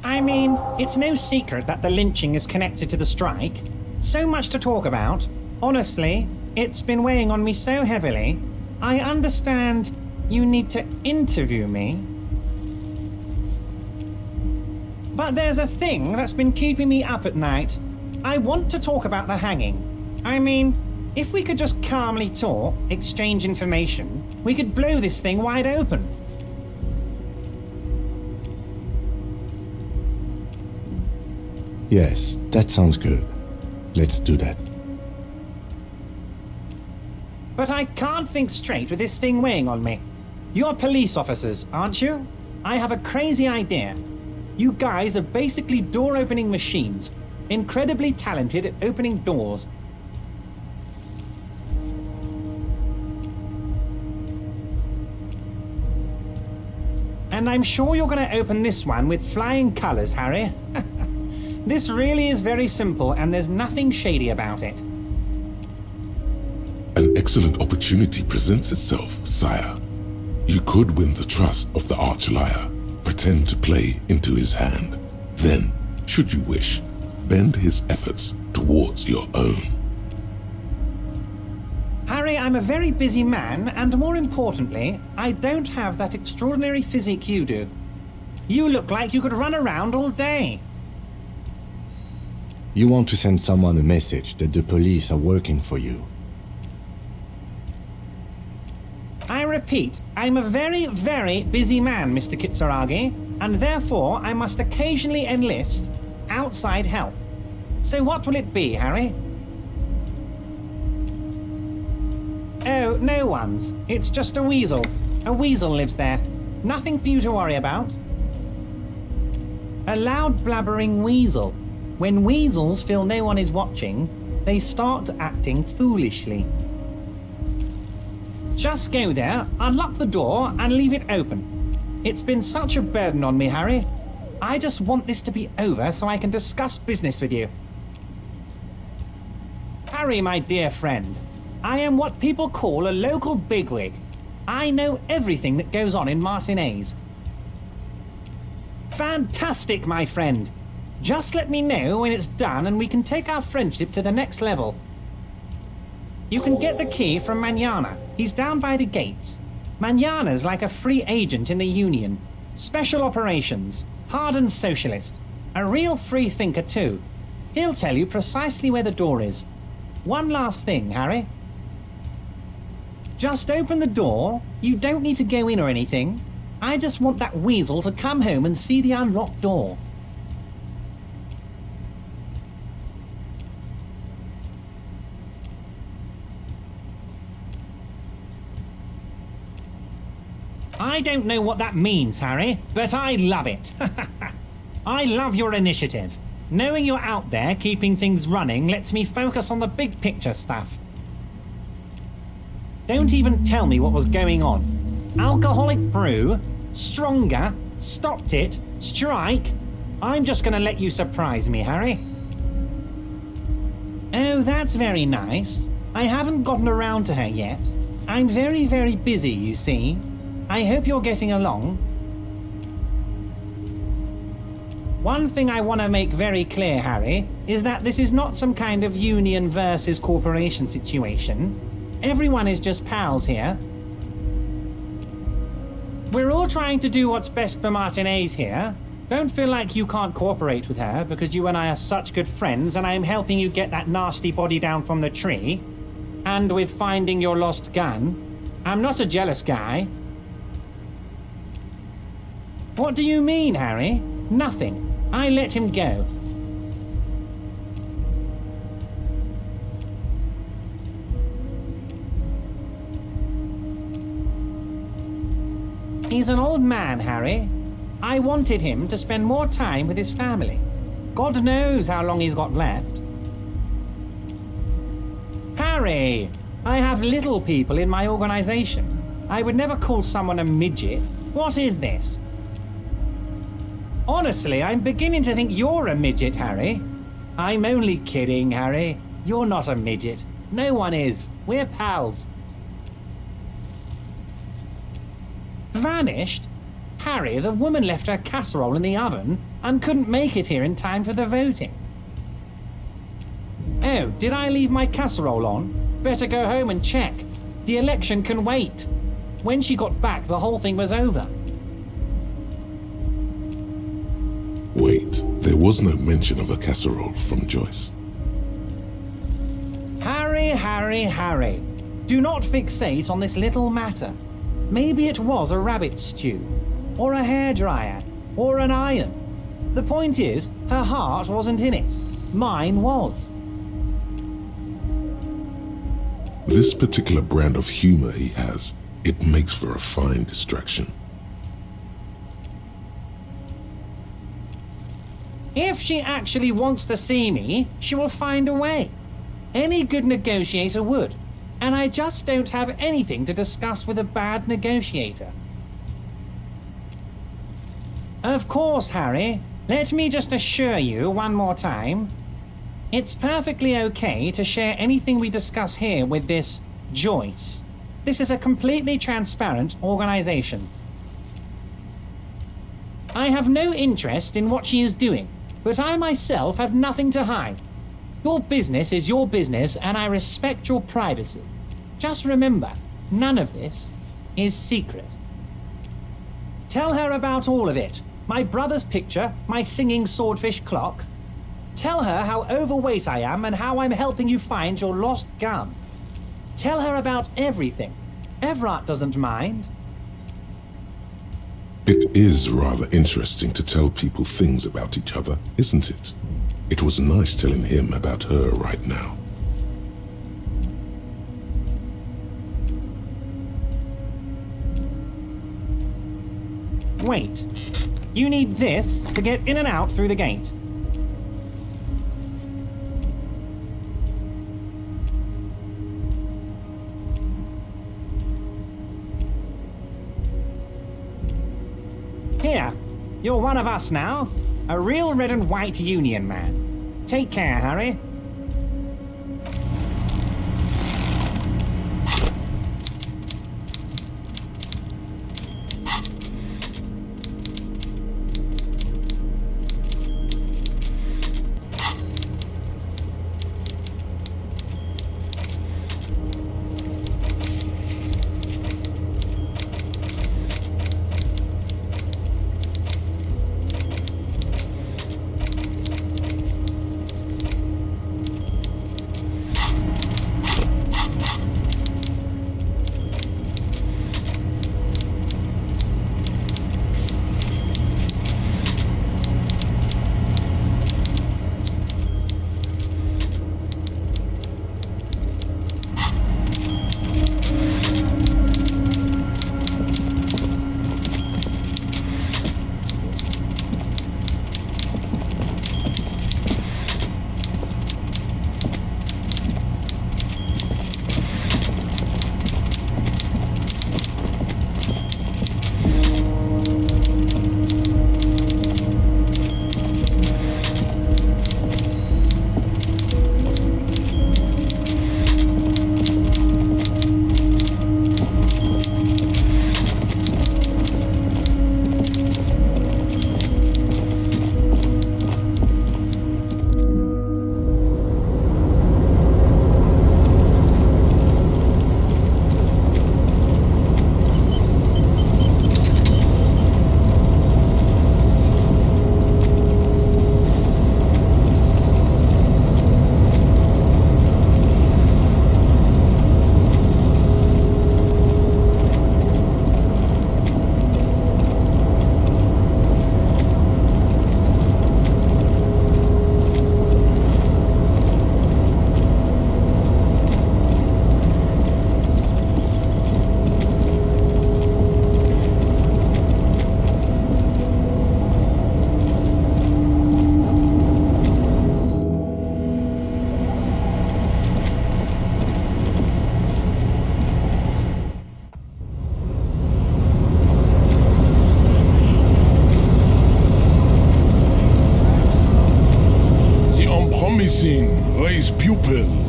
I mean, it's no secret that the lynching is connected to the strike. So much to talk about. Honestly, it's been weighing on me so heavily. I understand you need to interview me. But there's a thing that's been keeping me up at night. I want to talk about the hanging. I mean, if we could just calmly talk, exchange information, we could blow this thing wide open. Yes, that sounds good. Let's do that. But I can't think straight with this thing weighing on me. You're police officers, aren't you? I have a crazy idea. You guys are basically door-opening machines, incredibly talented at opening doors. And I'm sure you're going to open this one with flying colours, Harry. This really is very simple, and there's nothing shady about it. An excellent opportunity presents itself, sire. You could win the trust of the arch-liar, pretend to play into his hand. Then, should you wish, bend his efforts towards your own. Harry, I'm a very busy man, and more importantly, I don't have that extraordinary physique you do. You look like you could run around all day. You want to send someone a message that the police are working for you. I repeat, I'm a very, very busy man, Mr. Kitsuragi, and therefore I must occasionally enlist outside help. So what will it be, Harry? Oh, no one's. It's just a weasel. A weasel lives there. Nothing for you to worry about. A loud blabbering weasel. When weasels feel no one is watching, they start acting foolishly. Just go there, unlock the door, and leave it open. It's been such a burden on me, Harry. I just want this to be over so I can discuss business with you. Harry, my dear friend, I am what people call a local bigwig. I know everything that goes on in Martinez. Fantastic, my friend. Just let me know when it's done and we can take our friendship to the next level. You can get the key from Manana. He's down by the gates. Manana's like a free agent in the Union. Special operations. Hardened socialist. A real free thinker too. He'll tell you precisely where the door is. One last thing, Harry. Just open the door. You don't need to go in or anything. I just want that weasel to come home and see the unlocked door. I don't know what that means, Harry, but I love it. I love your initiative. Knowing you're out there keeping things running lets me focus on the big picture stuff. Don't even tell me what was going on. Alcoholic brew? Stronger? Stopped it? Strike? I'm just gonna let you surprise me, Harry. Oh, that's very nice. I haven't gotten around to her yet. I'm very, very busy, you see. I hope you're getting along. One thing I want to make very clear, Harry, is that this is not some kind of union versus corporation situation. Everyone is just pals here. We're all trying to do what's best for Martinez here. Don't feel like you can't cooperate with her because you and I are such good friends and I am helping you get that nasty body down from the tree. And with finding your lost gun. I'm not a jealous guy. What do you mean, Harry? Nothing. I let him go. He's an old man, Harry. I wanted him to spend more time with his family. God knows how long he's got left. Harry! I have little people in my organization. I would never call someone a midget. What is this? Honestly, I'm beginning to think you're a midget, Harry. I'm only kidding, Harry. You're not a midget. No one is. We're pals. Vanished? Harry, the woman left her casserole in the oven and couldn't make it here in time for the voting. Oh, did I leave my casserole on? Better go home and check. The election can wait. When she got back, the whole thing was over. Wait, there was no mention of a casserole from Joyce. Harry, Harry, Harry. Do not fixate on this little matter. Maybe it was a rabbit stew, or a hairdryer, or an iron. The point is, her heart wasn't in it. Mine was. This particular brand of humor he has, it makes for a fine distraction. If she actually wants to see me, she will find a way. Any good negotiator would. And I just don't have anything to discuss with a bad negotiator. Of course, Harry. Let me just assure you one more time. It's perfectly okay to share anything we discuss here with this Joyce. This is a completely transparent organization. I have no interest in what she is doing, but I myself have nothing to hide. Your business is your business, and I respect your privacy. Just remember, none of this is secret. Tell her about all of it. My brother's picture, my singing swordfish clock. Tell her how overweight I am and how I'm helping you find your lost gun. Tell her about everything. Everard doesn't mind. It is rather interesting to tell people things about each other, isn't it? It was nice telling him about her right now. Wait. You need this to get in and out through the gate. Here, you're one of us now. A real red and white union man. Take care, Harry.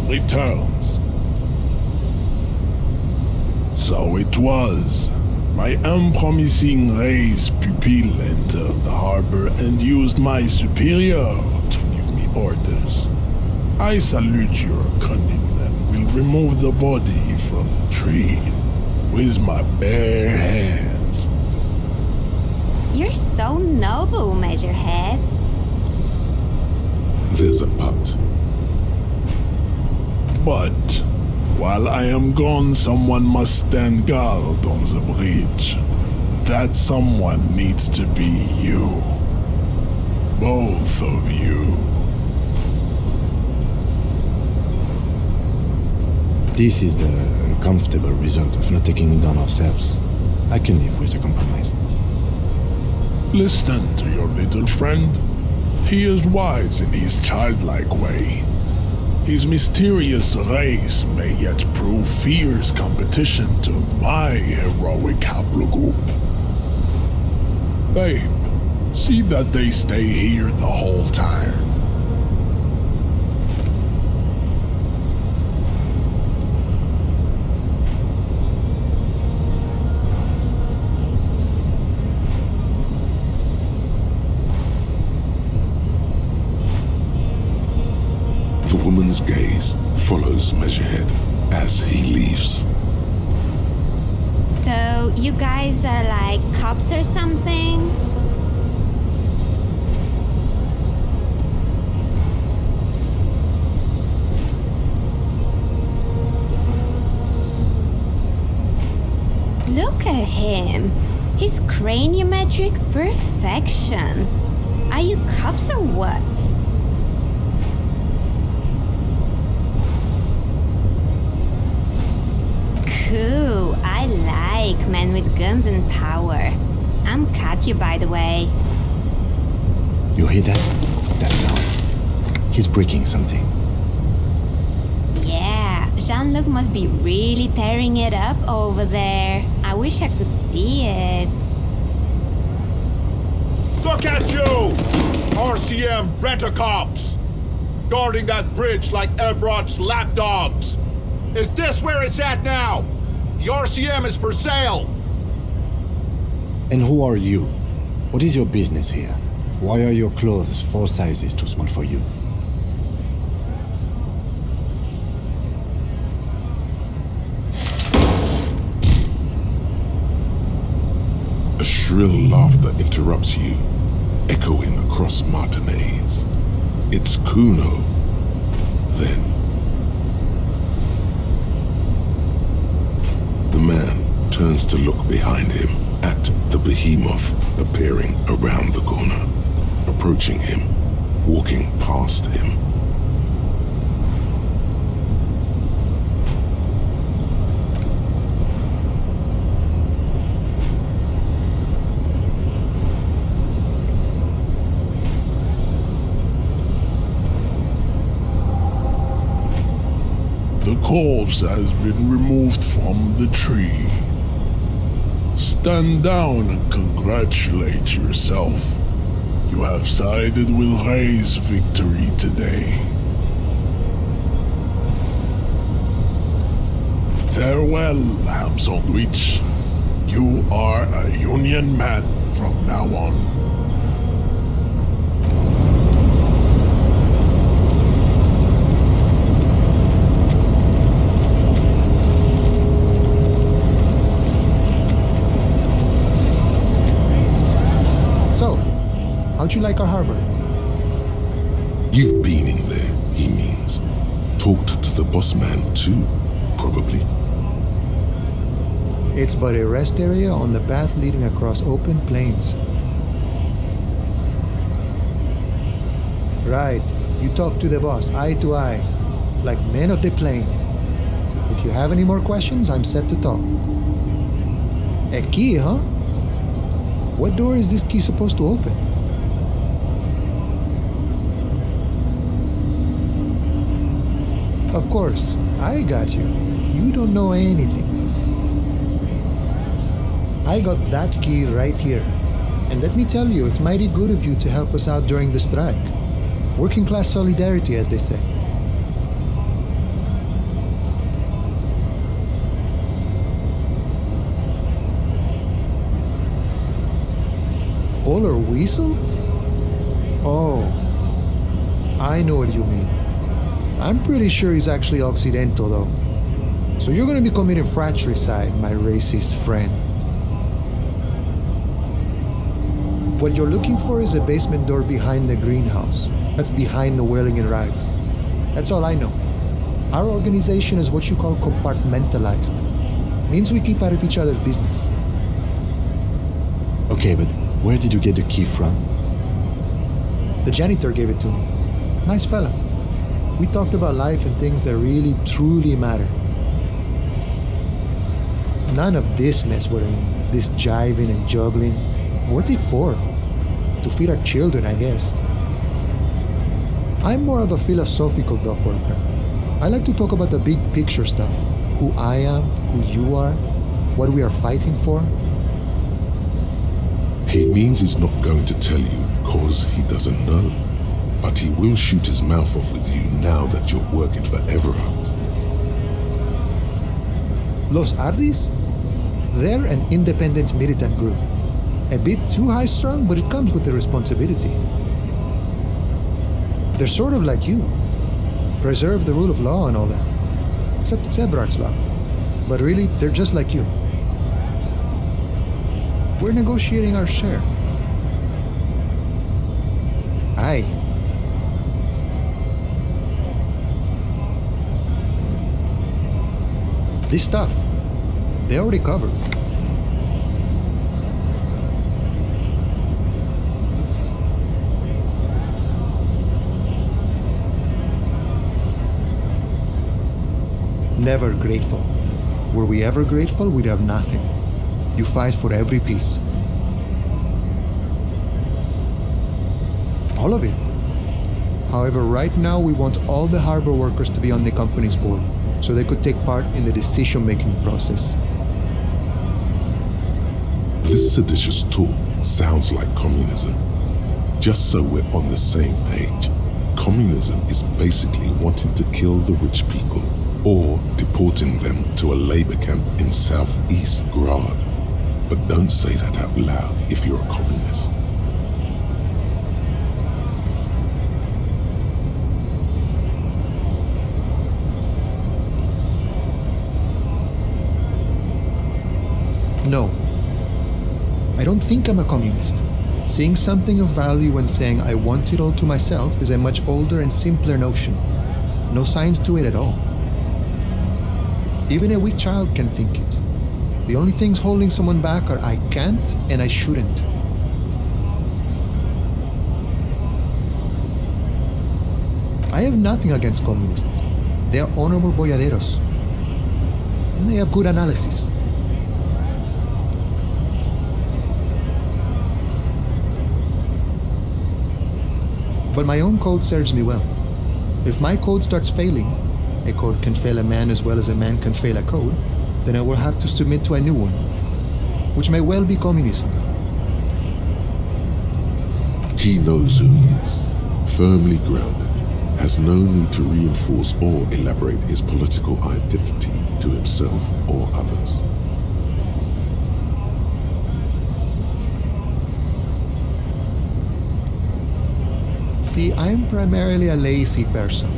returns. So it was. My unpromising race pupil entered the harbor and used my superior to give me orders. I salute your cunning and will remove the body from the tree with my bare hands. You're so noble, Measurehead. There's a but. But while I am gone, someone must stand guard on the bridge. That someone needs to be you. Both of you. This is the uncomfortable result of not taking it down ourselves. I can live with a compromise. Listen to your little friend. He is wise in his childlike way. His mysterious race may yet prove fierce competition to my heroic haplogroup. Babe, see that they stay here the whole time. The woman's gaze follows Measurehead as he leaves. So, you guys are like cops or something? Look at him. His craniometric perfection. Are you cops or what? Cool, I like men with guns and power. I'm Katya, by the way. You hear that? That sound. He's breaking something. Yeah, Jean-Luc must be really tearing it up over there. I wish I could see it. Look at you! RCM rent-a-cops! Guarding that bridge like Everott's lapdogs! Is this where it's at now? The RCM is for sale! And who are you? What is your business here? Why are your clothes 4 sizes too small for you? A shrill laughter interrupts you, echoing across Martinez. It's Kuno. Then the man turns to look behind him at the behemoth appearing around the corner, approaching him, walking past him. The corpse has been removed from the tree. Stand down and congratulate yourself. You have sided with Ray's victory today. Farewell, ham sandwich. You are a Union man from now on. How'd you like our harbor? You've been in there, he means. Talked to the boss man too, probably. It's but a rest area on the path leading across open plains. Right, you talk to the boss, eye to eye, like men of the plain. If you have any more questions, I'm set to talk. A key, huh? What door is this key supposed to open? Of course, I got you. You don't know anything. I got that key right here. And let me tell you, it's mighty good of you to help us out during the strike. Working class solidarity, as they say. color weasel? Oh, I know what you mean. I'm pretty sure he's actually Occidental, though. So you're gonna be committing fratricide, my racist friend. What you're looking for is a basement door behind the greenhouse. That's behind the whirling in rags. That's all I know. Our organization is what you call compartmentalized. Means we keep out of each other's business. Okay, but where did you get the key from? The janitor gave it to me. Nice fella. We talked about life and things that really, truly matter. None of this mess we're in, this jiving and juggling. What's it for? To feed our children, I guess. I'm more of a philosophical dog worker. I like to talk about the big picture stuff. Who I am, who you are, what we are fighting for. He means he's not going to tell you cause he doesn't know. But he will shoot his mouth off with you now that you're working for Everard. Los Ardis? They're an independent militant group. A bit too high-strung, but it comes with the responsibility. They're sort of like you. Preserve the rule of law and all that. Except it's Everard's law. But really, they're just like you. We're negotiating our share. Aye. This stuff, they already covered. Never grateful. Were we ever grateful, we'd have nothing. You fight for every piece. All of it. However, right now we want all the harbor workers to be on the company's board, so they could take part in the decision-making process. This seditious talk sounds like communism. Just so we're on the same page, communism is basically wanting to kill the rich people or deporting them to a labor camp in southeast Grad. But don't say that out loud if you're a communist. No. I don't think I'm a communist. Seeing something of value and saying I want it all to myself is a much older and simpler notion. No science to it at all. Even a weak child can think it. The only things holding someone back are I can't and I shouldn't. I have nothing against communists. They are honorable boyaderos. And they have good analysis. But my own code serves me well. If my code starts failing, a code can fail a man as well as a man can fail a code, then I will have to submit to a new one, which may well be communism. He knows who he is, firmly grounded, has no need to reinforce or elaborate his political identity to himself or others. See, I'm primarily a lazy person.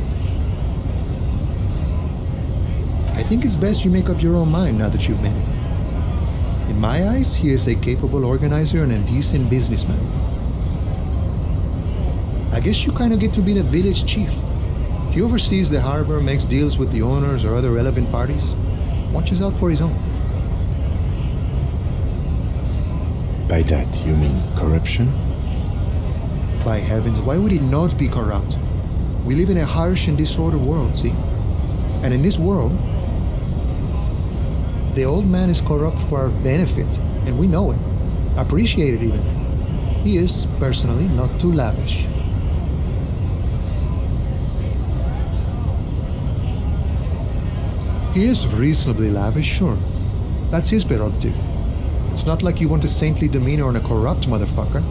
I think it's best you make up your own mind now that you've met him. In my eyes, he is a capable organizer and a decent businessman. I guess you kind of get to be the village chief. He oversees the harbor, makes deals with the owners or other relevant parties, watches out for his own. By that, you mean corruption? By heavens, why would it not be corrupt? We live in a harsh and disordered world, see? And in this world, the old man is corrupt for our benefit, and we know it. Appreciate it even. He is, personally, not too lavish. He is reasonably lavish, sure. That's his prerogative. It's not like you want a saintly demeanor on a corrupt motherfucker.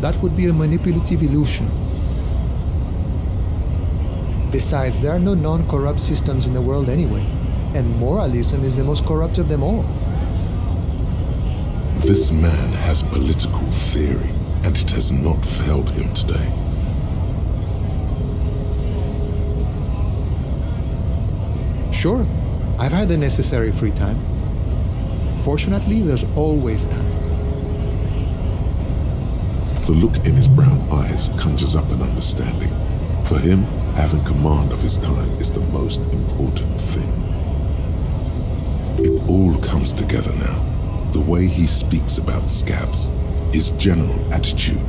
That would be a manipulative illusion. Besides, there are no non-corrupt systems in the world anyway, and moralism is the most corrupt of them all. This man has political theory, and it has not failed him today. Sure, I've had the necessary free time. Fortunately, there's always time. The look in his brown eyes conjures up an understanding. For him, having command of his time is the most important thing. It all comes together now. The way he speaks about scabs, his general attitude.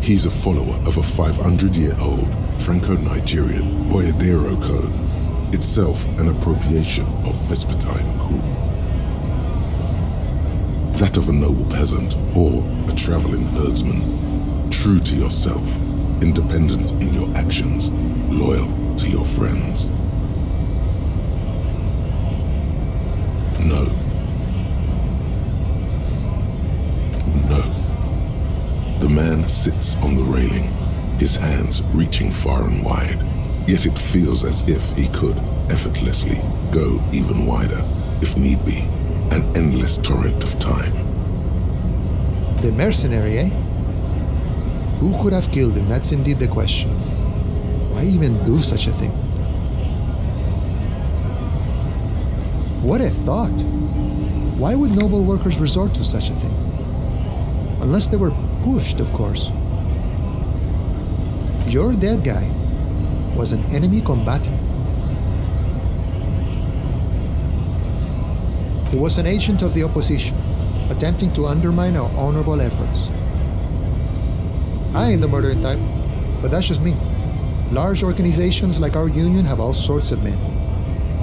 He's a follower of a 500-year-old Franco-Nigerian Boyadero code, itself an appropriation of Vespertine cool. That of a noble peasant or a traveling herdsman, true to yourself, independent in your actions, loyal to your friends. No. The man sits on the railing, his hands reaching far and wide, yet it feels as if he could effortlessly go even wider, if need be, an endless torrent of time. The mercenary, eh? Who could have killed him? That's indeed the question. Why even do such a thing? What a thought! Why would noble workers resort to such a thing? Unless they were pushed, of course. Your dead guy was an enemy combatant. He was an agent of the opposition, attempting to undermine our honorable efforts. I ain't the murdering type, but that's just me. Large organizations like our union have all sorts of men,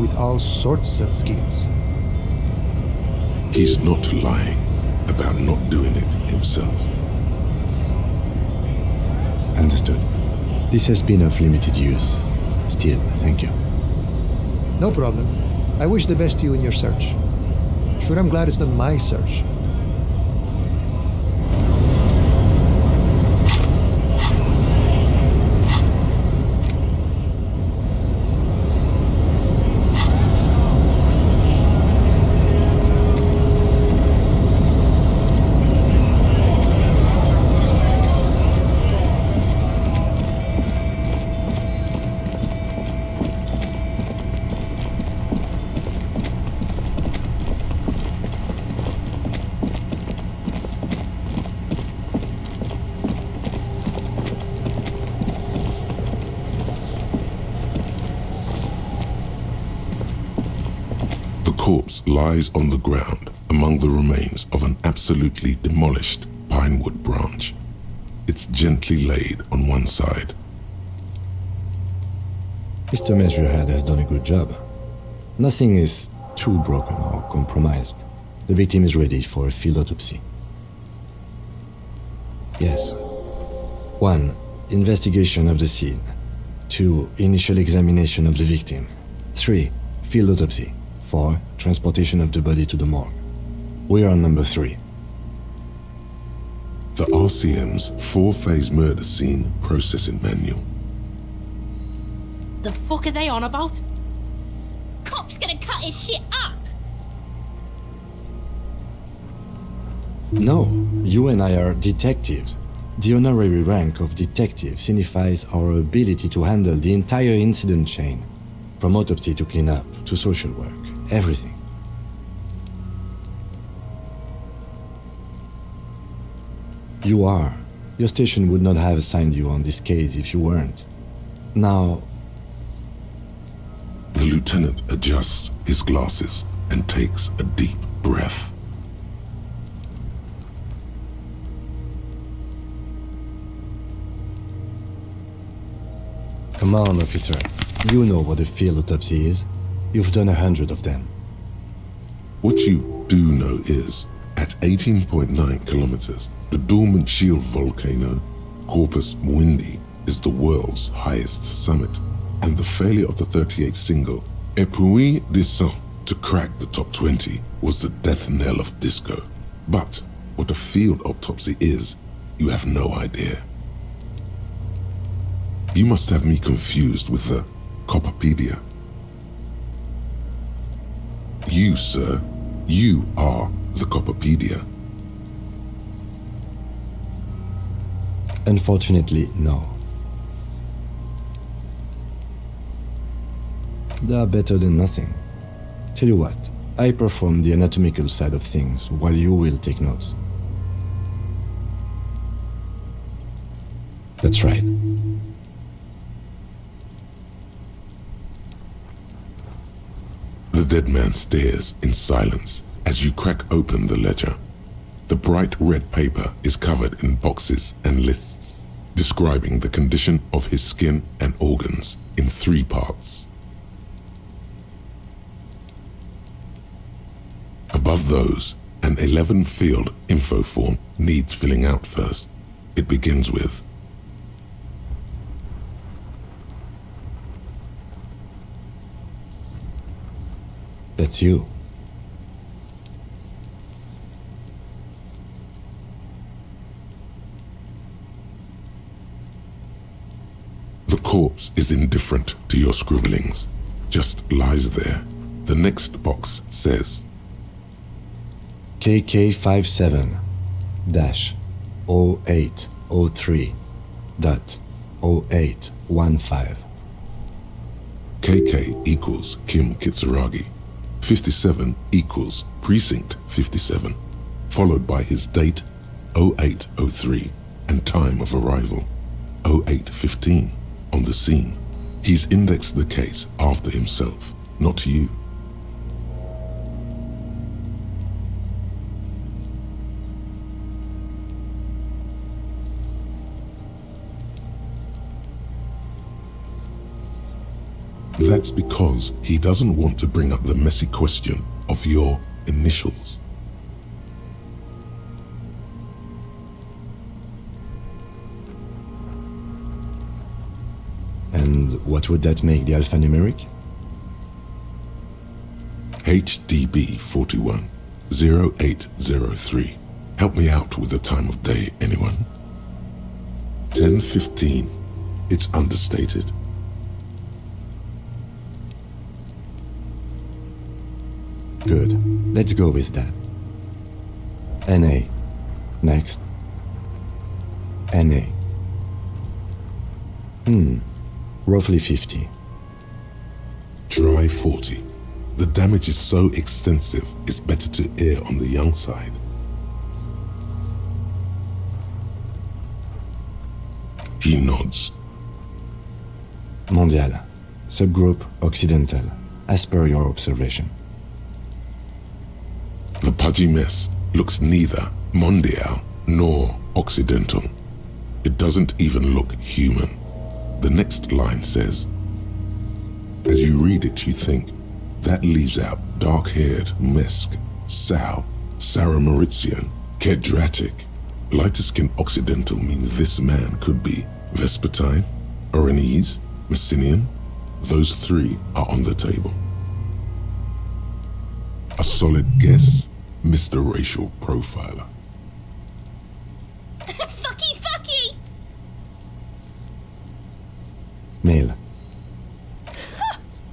with all sorts of skills. He's not lying about not doing it himself. Understood. This has been of limited use. Still, thank you. No problem. I wish the best to you in your search. Sure, I'm glad it's not my search. The corpse lies on the ground among the remains of an absolutely demolished pinewood branch. It's gently laid on one side. Mr. Measurehead has done a good job. Nothing is too broken or compromised. The victim is ready for a field autopsy. Yes. 1. Investigation of the scene. 2. Initial examination of the victim. 3. Field autopsy. 4. Transportation of the body to the morgue. We are on number 3. The RCM's 4-phase murder scene processing manual. The fuck are they on about? Cop's gonna cut his shit up. No, you and I are detectives. The honorary rank of detective signifies our ability to handle the entire incident chain, from autopsy to cleanup to social work, everything. You are. Your station would not have assigned you on this case if you weren't. Now... The lieutenant adjusts his glasses and takes a deep breath. Come on, officer. You know what a field autopsy is. You've done 100 of them. What you do know is, at 18.9 kilometers, the dormant shield volcano, Corpus Muindi, is the world's highest summit, and the failure of the 38 single, Epui Descent, to crack the top 20 was the death knell of disco. But what a field autopsy is, you have no idea. You must have me confused with the Copperpedia. You, sir, you are the Copperpedia. Unfortunately, no. They are better than nothing. Tell you what, I perform the anatomical side of things while you will take notes. That's right. The dead man stares in silence as you crack open the ledger. The bright red paper is covered in boxes and lists, describing the condition of his skin and organs in 3 parts. Above those, an 11-field info form needs filling out first. It begins with, That's you. The corpse is indifferent to your scribblings, just lies there. The next box says, KK57-0803.0815. KK equals Kim Kitsuragi. 57 equals Precinct 57, followed by his date 0803 and time of arrival 0815 on the scene. He's indexed the case after himself, not you. That's because he doesn't want to bring up the messy question of your initials. And what would that make the alphanumeric? HDB 41 0803. Help me out with the time of day, anyone? 10:15. It's understated. Good. Let's go with that. NA. Next. NA. Roughly 50. Try 40. The damage is so extensive, it's better to err on the young side. He nods. Mondial. Subgroup Occidental. As per your observation. The pudgy mess looks neither mondial nor occidental. It doesn't even look human. The next line says, as you read it, you think, that leaves out dark-haired Mesk, Sal, Sarah Mauritian, Kedratic. Lighter-skinned occidental means this man could be Vespertine, Oranese, Messinian. Those 3 are on the table. A solid guess, Mr. Racial Profiler. Fucky! Male.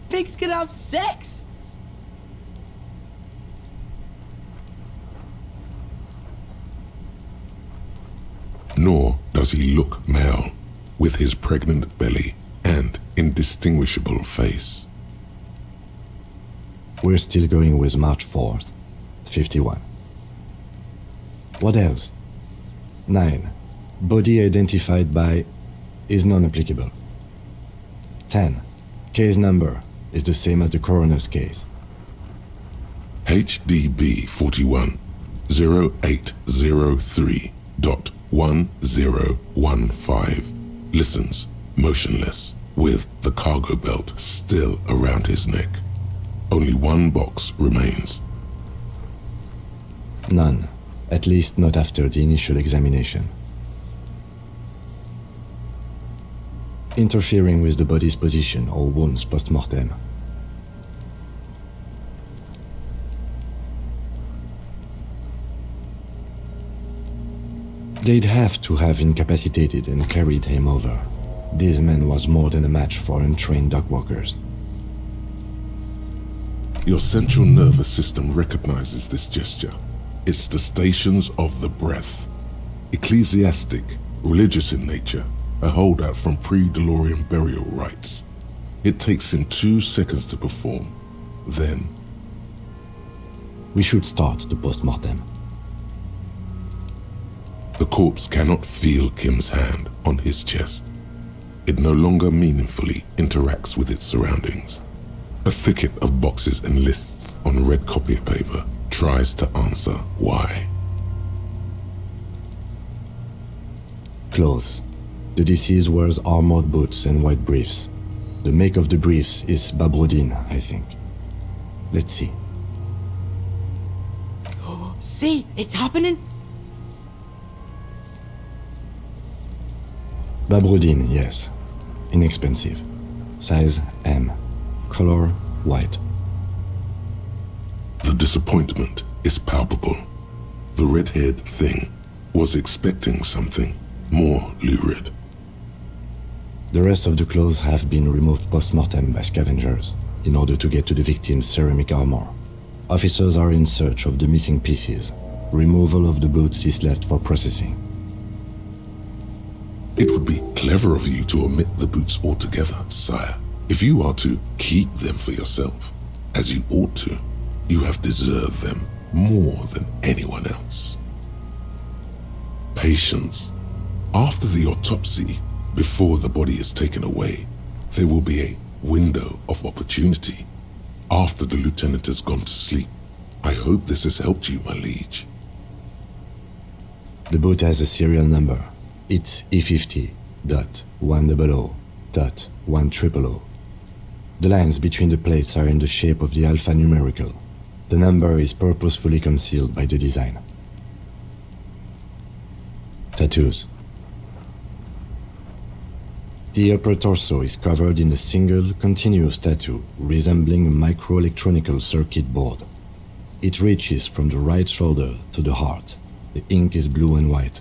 Pigs can have sex! Nor does he look male, with his pregnant belly and indistinguishable face. We're still going with March 4th, 51. What else? 9. Body identified by is non-applicable. 10. Case number is the same as the coroner's case. HDB 41 0803.1015 listens, motionless, with the cargo belt still around his neck. Only 1 box remains. None. At least not after the initial examination. Interfering with the body's position or wounds post-mortem. They'd have to have incapacitated and carried him over. This man was more than a match for untrained dogwalkers. Your central nervous system recognizes this gesture. It's the stations of the breath. Ecclesiastic, religious in nature, a holdout from pre-DeLorean burial rites. It takes him 2 seconds to perform. Then... We should start the post-mortem. The corpse cannot feel Kim's hand on his chest. It no longer meaningfully interacts with its surroundings. A thicket of boxes and lists on red copier paper tries to answer why. Clothes. The deceased wears armored boots and white briefs. The make of the briefs is Babrodin, I think. Let's see. See, it's happening. Babrodin, yes. Inexpensive. Size M. Color white. The disappointment is palpable. The red-haired thing was expecting something more lurid. The rest of the clothes have been removed post-mortem by scavengers in order to get to the victim's ceramic armor. Officers are in search of the missing pieces. Removal of the boots is left for processing. It would be clever of you to omit the boots altogether, sire. If you are to keep them for yourself, as you ought to, you have deserved them more than anyone else. Patience. After the autopsy, before the body is taken away, there will be a window of opportunity. After the lieutenant has gone to sleep, I hope this has helped you, my liege. The boot has a serial number. It's E50.100.100. The lines between the plates are in the shape of the alphanumerical. The number is purposefully concealed by the design. Tattoos. The upper torso is covered in a single, continuous tattoo resembling a microelectronical circuit board. It reaches from the right shoulder to the heart. The ink is blue and white.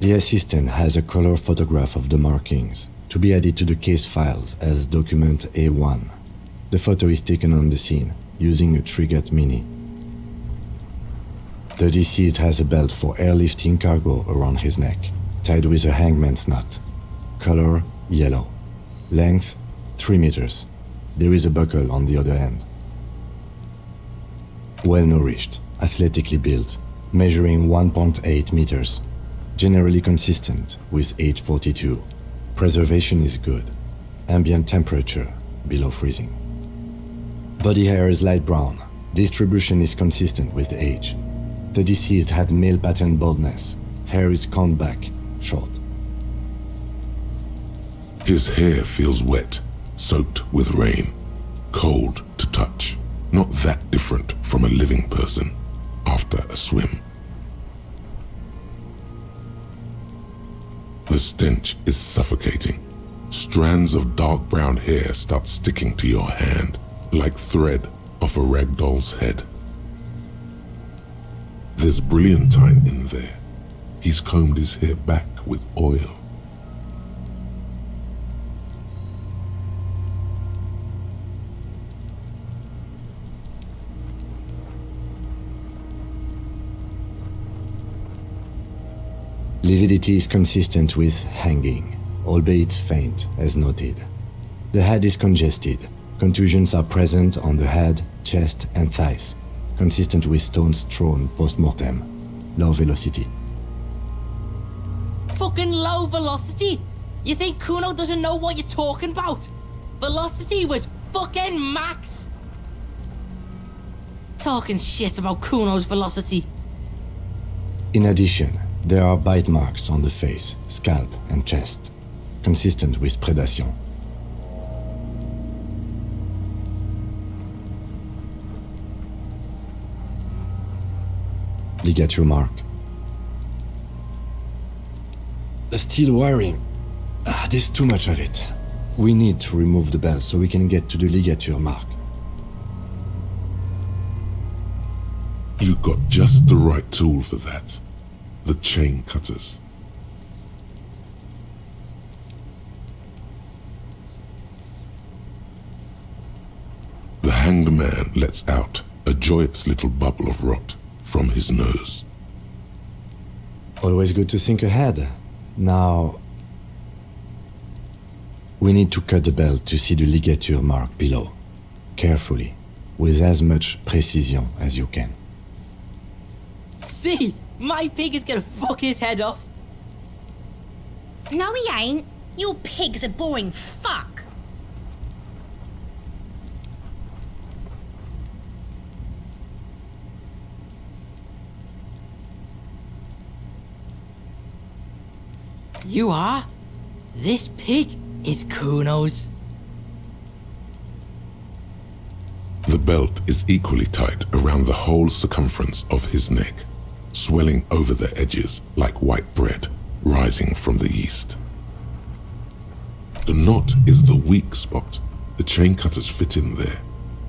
The assistant has a color photograph of the markings, to be added to the case files as document A1. The photo is taken on the scene, using a Trigat Mini. The deceased has a belt for airlifting cargo around his neck, tied with a hangman's knot. Color yellow. Length 3 meters. There is a buckle on the other end. Well-nourished, athletically built, measuring 1.8 meters. Generally consistent with age 42. Preservation is good. Ambient temperature below freezing. Body hair is light brown. Distribution is consistent with age. The deceased had male pattern baldness. Hair is combed back, short. His hair feels wet, soaked with rain, cold to touch. Not that different from a living person after a swim. The stench is suffocating. Strands of dark brown hair start sticking to your hand, like thread off a ragdoll's head. There's brilliantine in there. He's combed his hair back with oil. Lividity is consistent with hanging, albeit faint, as noted. The head is congested. Contusions are present on the head, chest, and thighs, consistent with stones thrown post-mortem. Low velocity. Fucking low velocity? You think Kuno doesn't know what you're talking about? Velocity was fucking max. Talking shit about Kuno's velocity. In addition, there are bite marks on the face, scalp, and chest, consistent with predation. Ligature mark. The steel wiring. There's too much of it. We need to remove the belt so we can get to the ligature mark. You got just the right tool for that. The chain cutters. The hanged man lets out a joyous little bubble of rot from his nose. Always good to think ahead. Now, we need to cut the belt to see the ligature mark below. Carefully, with as much precision as you can. See? My pig is gonna fuck his head off. No, he ain't. Your pig's a boring fuck. You are? This pig is Kuno's. The belt is equally tight around the whole circumference of his neck, swelling over the edges like white bread rising from the yeast. The knot is the weak spot. The chain cutters fit in there,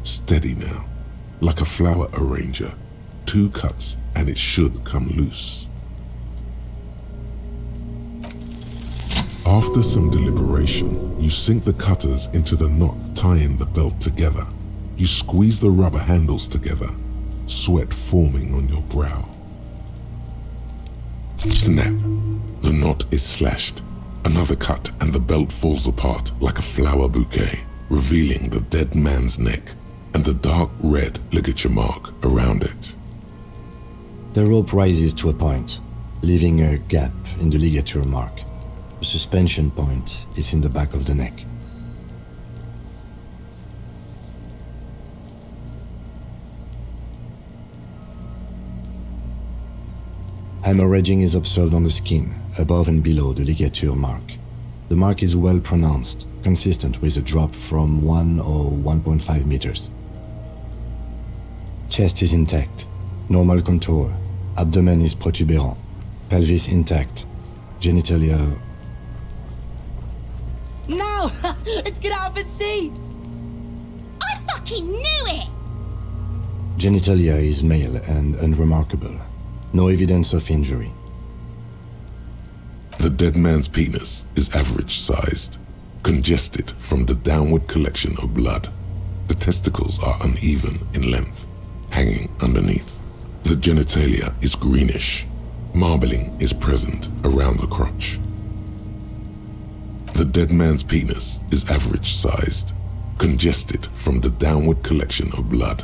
steady now, like a flower arranger. 2 cuts and it should come loose. After some deliberation, you sink the cutters into the knot tying the belt together. You squeeze the rubber handles together, sweat forming on your brow. Snap! The knot is slashed. Another cut and the belt falls apart like a flower bouquet, revealing the dead man's neck and the dark red ligature mark around it. The rope rises to a point, leaving a gap in the ligature mark. The suspension point is in the back of the neck. Hemorrhaging is observed on the skin, above and below the ligature mark. The mark is well pronounced, consistent with a drop from 1 or 1.5 meters. Chest is intact, normal contour, abdomen is protuberant, pelvis intact, genitalia... No! Let's get out and see! I fucking knew it! Genitalia is male and unremarkable. No evidence of injury. The dead man's penis is average-sized, congested from the downward collection of blood. The testicles are uneven in length, hanging underneath. The genitalia is greenish. Marbling is present around the crotch. The dead man's penis is average-sized, congested from the downward collection of blood.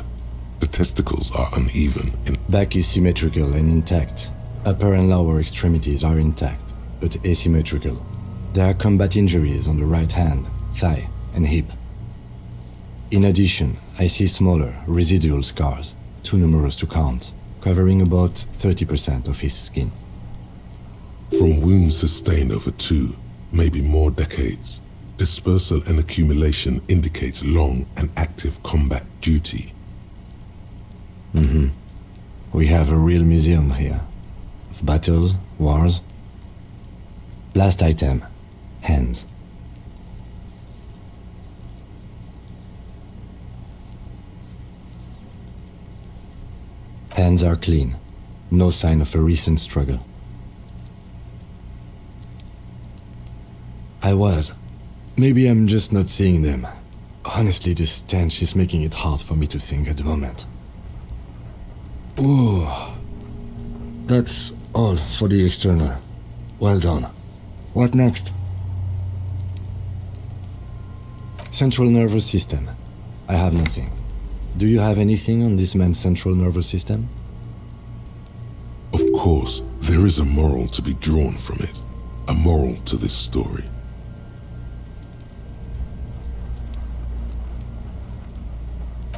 The testicles are uneven in... Back is symmetrical and intact. Upper and lower extremities are intact, but asymmetrical. There are combat injuries on the right hand, thigh, and hip. In addition, I see smaller, residual scars, too numerous to count, covering about 30% of his skin. From wounds sustained over 2, maybe more decades, dispersal and accumulation indicates long and active combat duty. We have a real museum here. Of battles, wars. Last item, hands. Hands are clean. No sign of a recent struggle. Maybe I'm just not seeing them. Honestly, this stench is making it hard for me to think at the moment. Ooh. That's all for the external. Well done. What next? Central nervous system. I have nothing. Do you have anything on this man's central nervous system? Of course, there is a moral to be drawn from it. A moral to this story.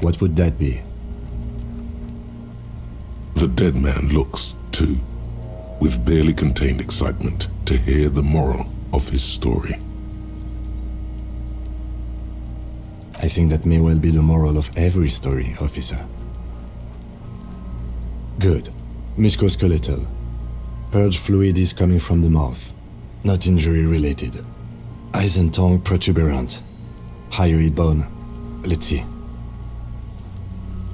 What would that be? The dead man looks, too, with barely contained excitement to hear the moral of his story. I think that may well be the moral of every story, officer. Good. Musculoskeletal. Purge fluid is coming from the mouth. Not injury related. Eyes and tongue protuberant. Hyoid bone. Let's see.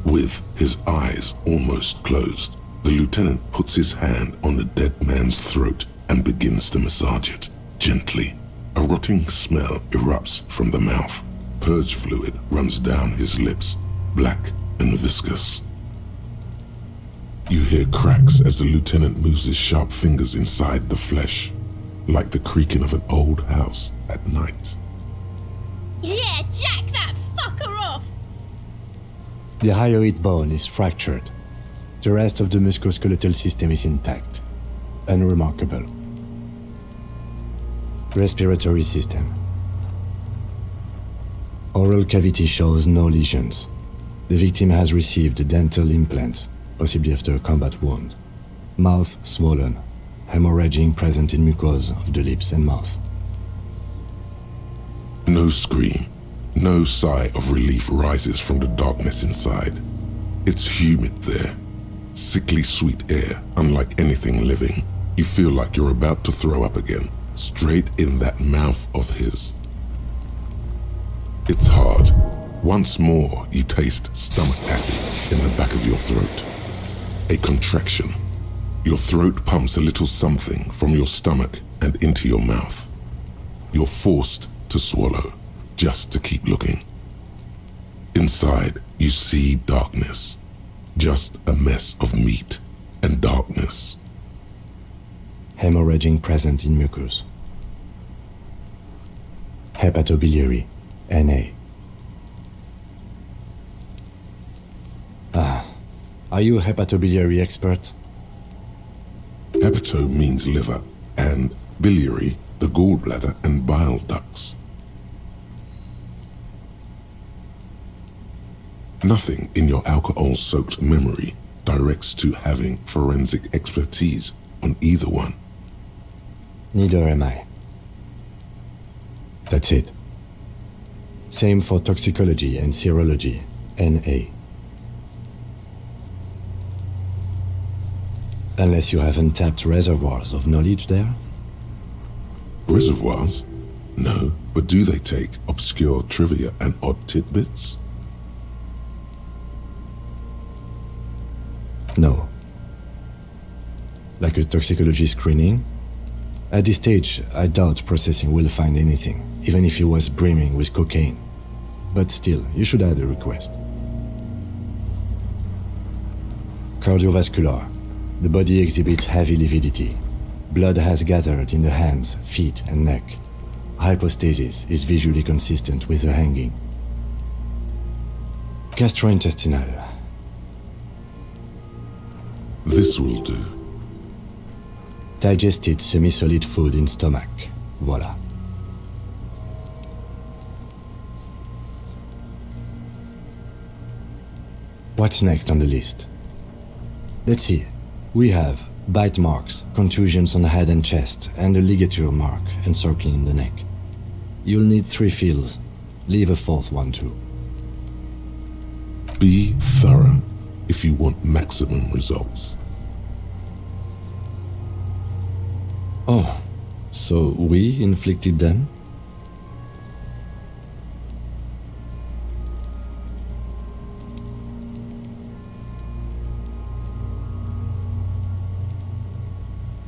With his eyes almost closed, the lieutenant puts his hand on the dead man's throat and begins to massage it, gently. A rotting smell erupts from the mouth. Purge fluid runs down his lips, black and viscous. You hear cracks as the lieutenant moves his sharp fingers inside the flesh, like the creaking of an old house at night. Yeah, jack that fucker off! The hyoid bone is fractured. The rest of the musculoskeletal system is intact. Unremarkable. Respiratory system. Oral cavity shows no lesions. The victim has received dental implants, possibly after a combat wound. Mouth swollen. Hemorrhaging present in mucosa of the lips and mouth. No scream, no sigh of relief rises from the darkness inside. It's humid there. Sickly sweet air, unlike anything living. You feel like you're about to throw up again, straight in that mouth of his. It's hard. Once more, you taste stomach acid in the back of your throat. A contraction. Your throat pumps a little something from your stomach and into your mouth. You're forced to swallow, just to keep looking. Inside, you see darkness. Just a mess of meat and darkness. Hemorrhaging present in mucus. Hepatobiliary, NA. Are you a hepatobiliary expert? Hepato means liver, and biliary, the gallbladder and bile ducts. Nothing in your alcohol-soaked memory directs to having forensic expertise on either one. Neither am I. That's it. Same for toxicology and serology, NA. Unless you have untapped reservoirs of knowledge there? Reservoirs? No, but do they take obscure trivia and odd tidbits? No. Like a toxicology screening? At this stage, I doubt processing will find anything, even if he was brimming with cocaine. But still, you should add a request. Cardiovascular. The body exhibits heavy lividity. Blood has gathered in the hands, feet, and neck. Hypostasis is visually consistent with the hanging. Gastrointestinal. This will do. Digested semi-solid food in stomach. Voila. What's next on the list? Let's see. We have bite marks, contusions on the head and chest, and a ligature mark encircling the neck. You'll need 3 fields. Leave a 4th one too. Be thorough if you want maximum results. Oh, so we inflicted them?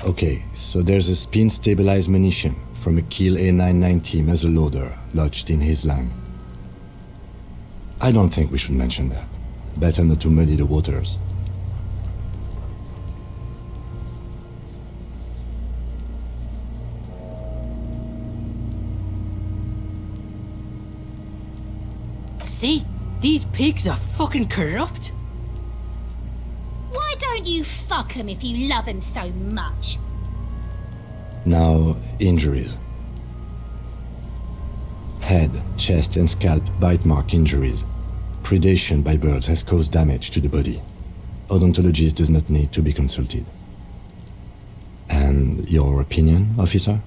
Okay, so there's a spin-stabilized munition from a Kiel A990 muzzleloader lodged in his lung. I don't think we should mention that. Better not to muddy the waters. See? These pigs are fucking corrupt. Why don't you fuck him if you love him so much? Now, injuries. Head, chest and scalp bite mark injuries. Predation by birds has caused damage to the body. Odontologist does not need to be consulted. And your opinion, officer?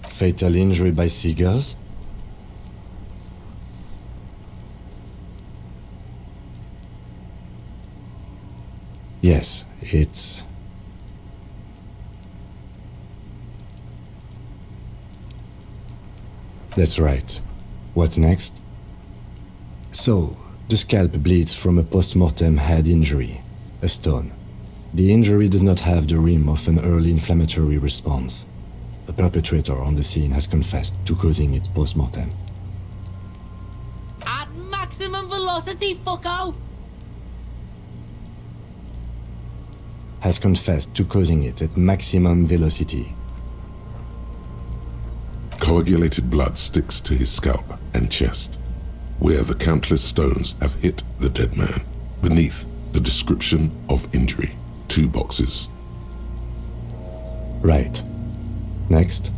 Fatal injury by seagulls? Yes, it's... That's right. What's next? So, The scalp bleeds from a post-mortem head injury, a stone. The injury does not have the rim of an early inflammatory response. The perpetrator on the scene has confessed to causing it post-mortem. At maximum velocity, fucko! Has confessed to causing it at maximum velocity. Coagulated blood sticks to his scalp and chest, where the countless stones have hit the dead man. Beneath, the description of injury. 2 boxes. Right. Next.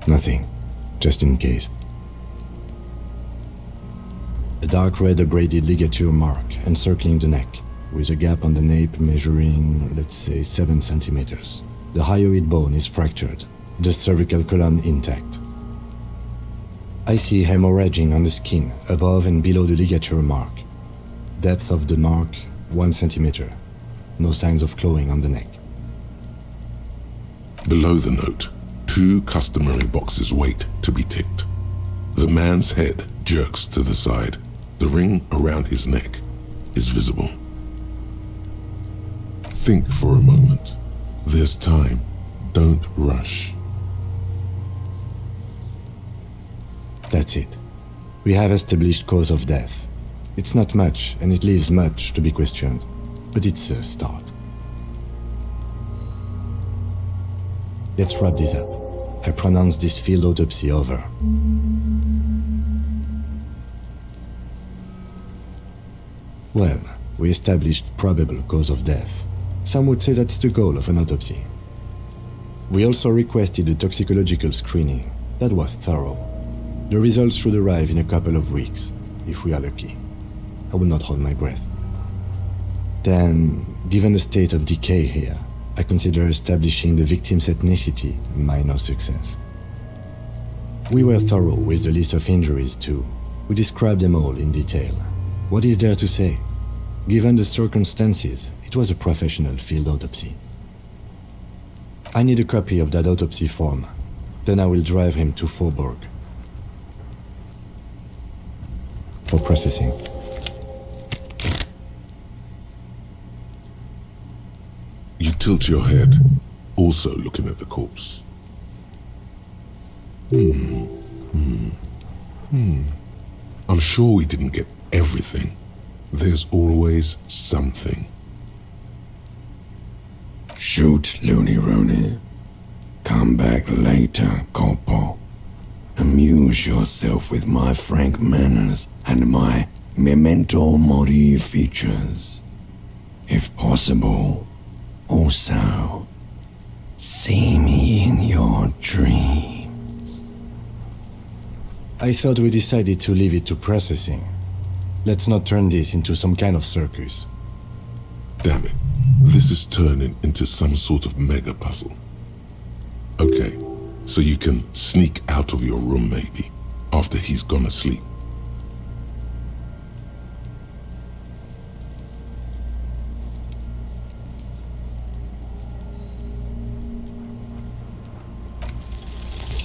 Nothing. Just in case. A dark red abraded ligature mark encircling the neck, with a gap on the nape measuring, let's say, 7 centimeters. The hyoid bone is fractured, the cervical column intact. I see hemorrhaging on the skin, above and below the ligature mark. Depth of the mark, 1 centimeter. No signs of clawing on the neck. Below the note, 2 customary boxes wait to be ticked. The man's head jerks to the side. The ring around his neck is visible. Think for a moment. There's time. Don't rush. That's it. We have established cause of death. It's not much, and it leaves much to be questioned, but it's a start. Let's wrap this up. I pronounce this field autopsy over. Well, we established probable cause of death. Some would say that's the goal of an autopsy. We also requested a toxicological screening. That was thorough. The results should arrive in a couple of weeks, if we are lucky. I will not hold my breath. Then, given the state of decay here, I consider establishing the victim's ethnicity a minor success. We were thorough with the list of injuries too. We described them all in detail. What is there to say? Given the circumstances, it was a professional field autopsy. I need a copy of that autopsy form. Then I will drive him to Faubourg. For processing. You tilt your head, also looking at the corpse. I'm sure we didn't get everything. There's always something. Shoot, Looney Rooney. Come back later, Corpo. Amuse yourself with my frank manners and my memento mori features. If possible, also, see me in your dreams. I thought we decided to leave it to processing. Let's not turn this into some kind of circus. Damn it. This is turning into some sort of mega puzzle. Okay, so you can sneak out of your room maybe, after he's gone asleep.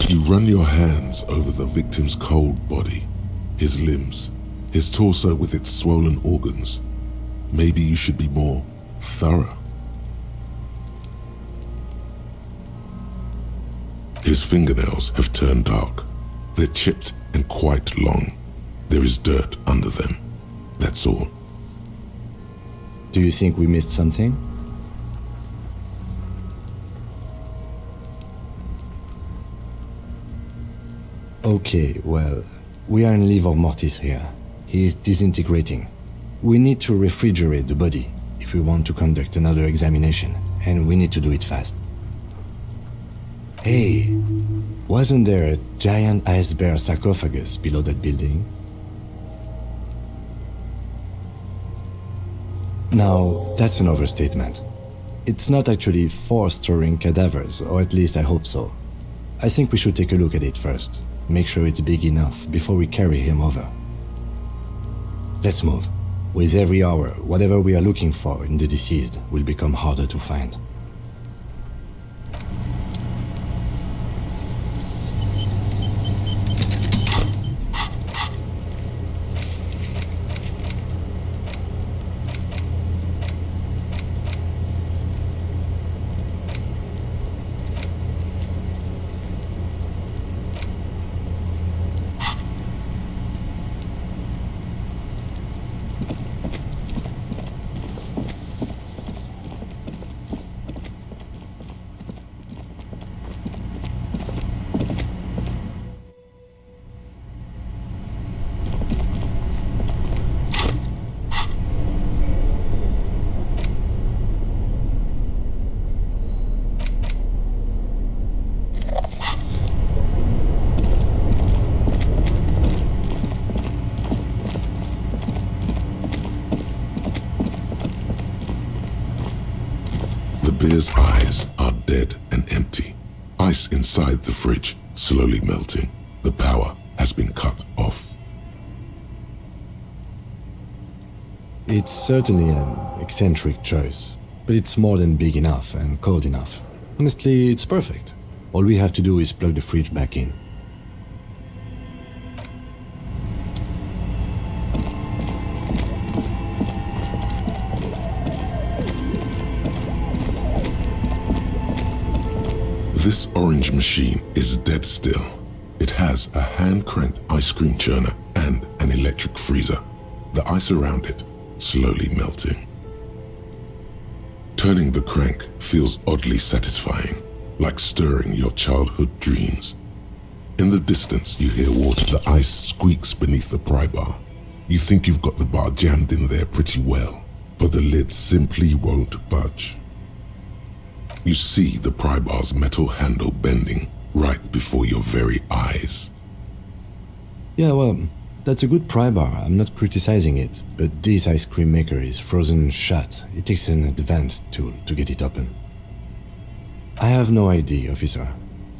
You run your hands over the victim's cold body, his limbs, his torso with its swollen organs. Maybe you should be more thorough. His fingernails have turned dark. They're chipped and quite long. There is dirt under them. That's all. Do you think we missed something? Okay, well, we are in livor mortis here. He is disintegrating. We need to refrigerate the body if we want to conduct another examination, and we need to do it fast. Hey, wasn't there a giant ice bear sarcophagus below that building? Now, that's an overstatement. It's not actually for storing cadavers, or at least I hope so. I think we should take a look at it first. Make sure it's big enough before we carry him over. Let's move. With every hour, whatever we are looking for in the deceased will become harder to find. bear's eyes are dead and empty. Ice inside the fridge slowly melting. The power has been cut off. It's certainly an eccentric choice, but it's more than big enough and cold enough. Honestly, it's perfect. All we have to do is plug the fridge back in. This orange machine is dead still. It has a hand-cranked ice cream churner and an electric freezer. The ice around it slowly melting. Turning the crank feels oddly satisfying, like stirring your childhood dreams. In the distance, you hear water. The ice squeaks beneath the pry bar. You think you've got the bar jammed in there pretty well, but the lid simply won't budge. You see the pry bar's metal handle bending right before your very eyes. Yeah, well, that's a good pry bar. I'm not criticizing it, but this ice cream maker is frozen shut. It takes an advanced tool to get it open. I have no idea, officer.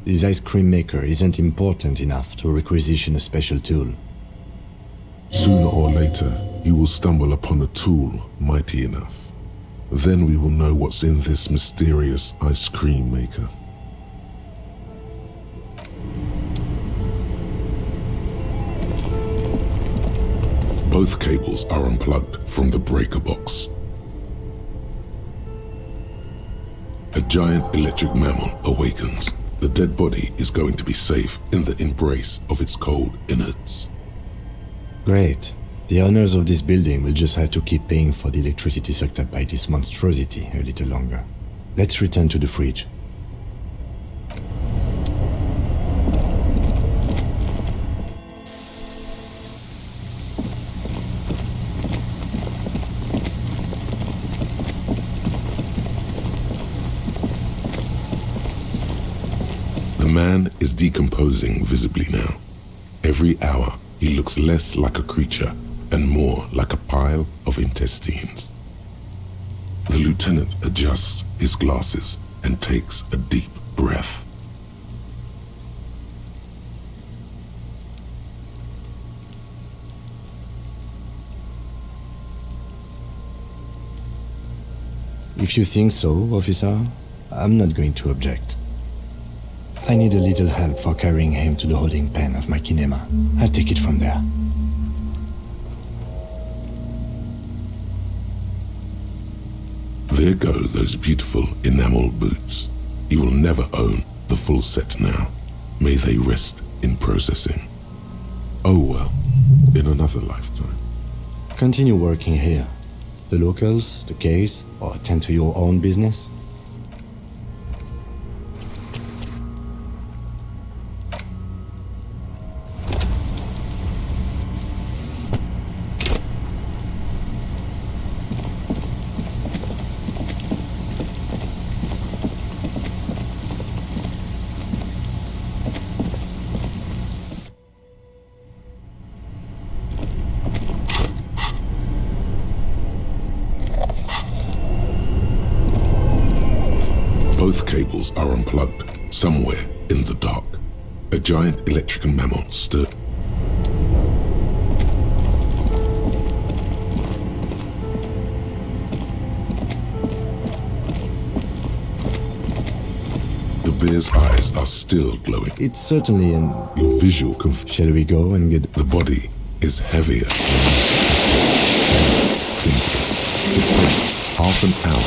This ice cream maker isn't important enough to requisition a special tool. Sooner or later, you will stumble upon a tool mighty enough. Then we will know what's in this mysterious ice cream maker. Both cables are unplugged from the breaker box. A giant electric mammal awakens. The dead body is going to be safe in the embrace of its cold innards. Great. The owners of this building will just have to keep paying for the electricity sucked up by this monstrosity a little longer. Let's return to the fridge. The man is decomposing visibly now. Every hour, he looks less like a creature and more like a pile of intestines. The lieutenant adjusts his glasses and takes a deep breath. If you think so, officer, I'm not going to object. I need a little help for carrying him to the holding pen of my kinema. I'll take it from there. There go those beautiful enamel boots. You will never own the full set now. May they rest in processing. Oh well, in another lifetime. Continue working here. The locals, the case, or attend to your own business. Both cables are unplugged somewhere in the dark. A giant electrical mammal stood. The bear's eyes are still glowing. It's certainly an... Your visual Shall we go and get... The body is heavier and stinky. It takes half an hour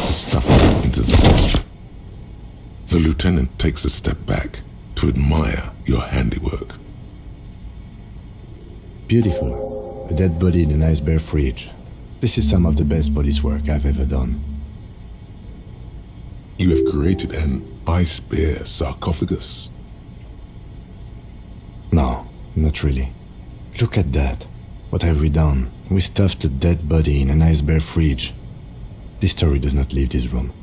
to stuff it into the fridge. The lieutenant takes a step back to admire your handiwork. Beautiful. A dead body in a nice bare fridge. This is some of the best police work I've ever done. You have created an ice bear sarcophagus. No, not really. Look at that. What have we done? We stuffed a dead body in a nice bare fridge. This story does not leave this room.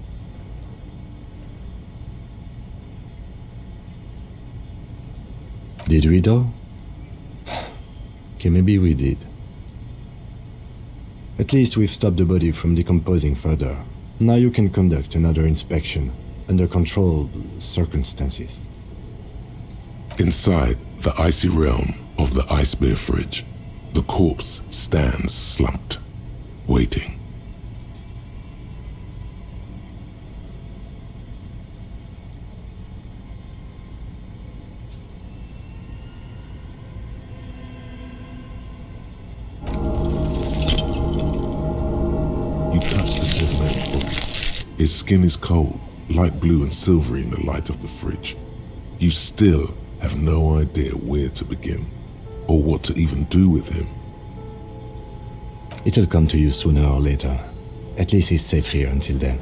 Did we though? Okay, maybe we did. At least we've stopped the body from decomposing further. Now you can conduct another inspection under controlled circumstances. Inside the icy realm of the ice bear fridge, the corpse stands slumped, waiting. You touch the dead man's body. His skin is cold, light blue and silvery in the light of the fridge. You still have no idea where to begin, or what to even do with him. It'll come to you sooner or later. At least he's safe here until then.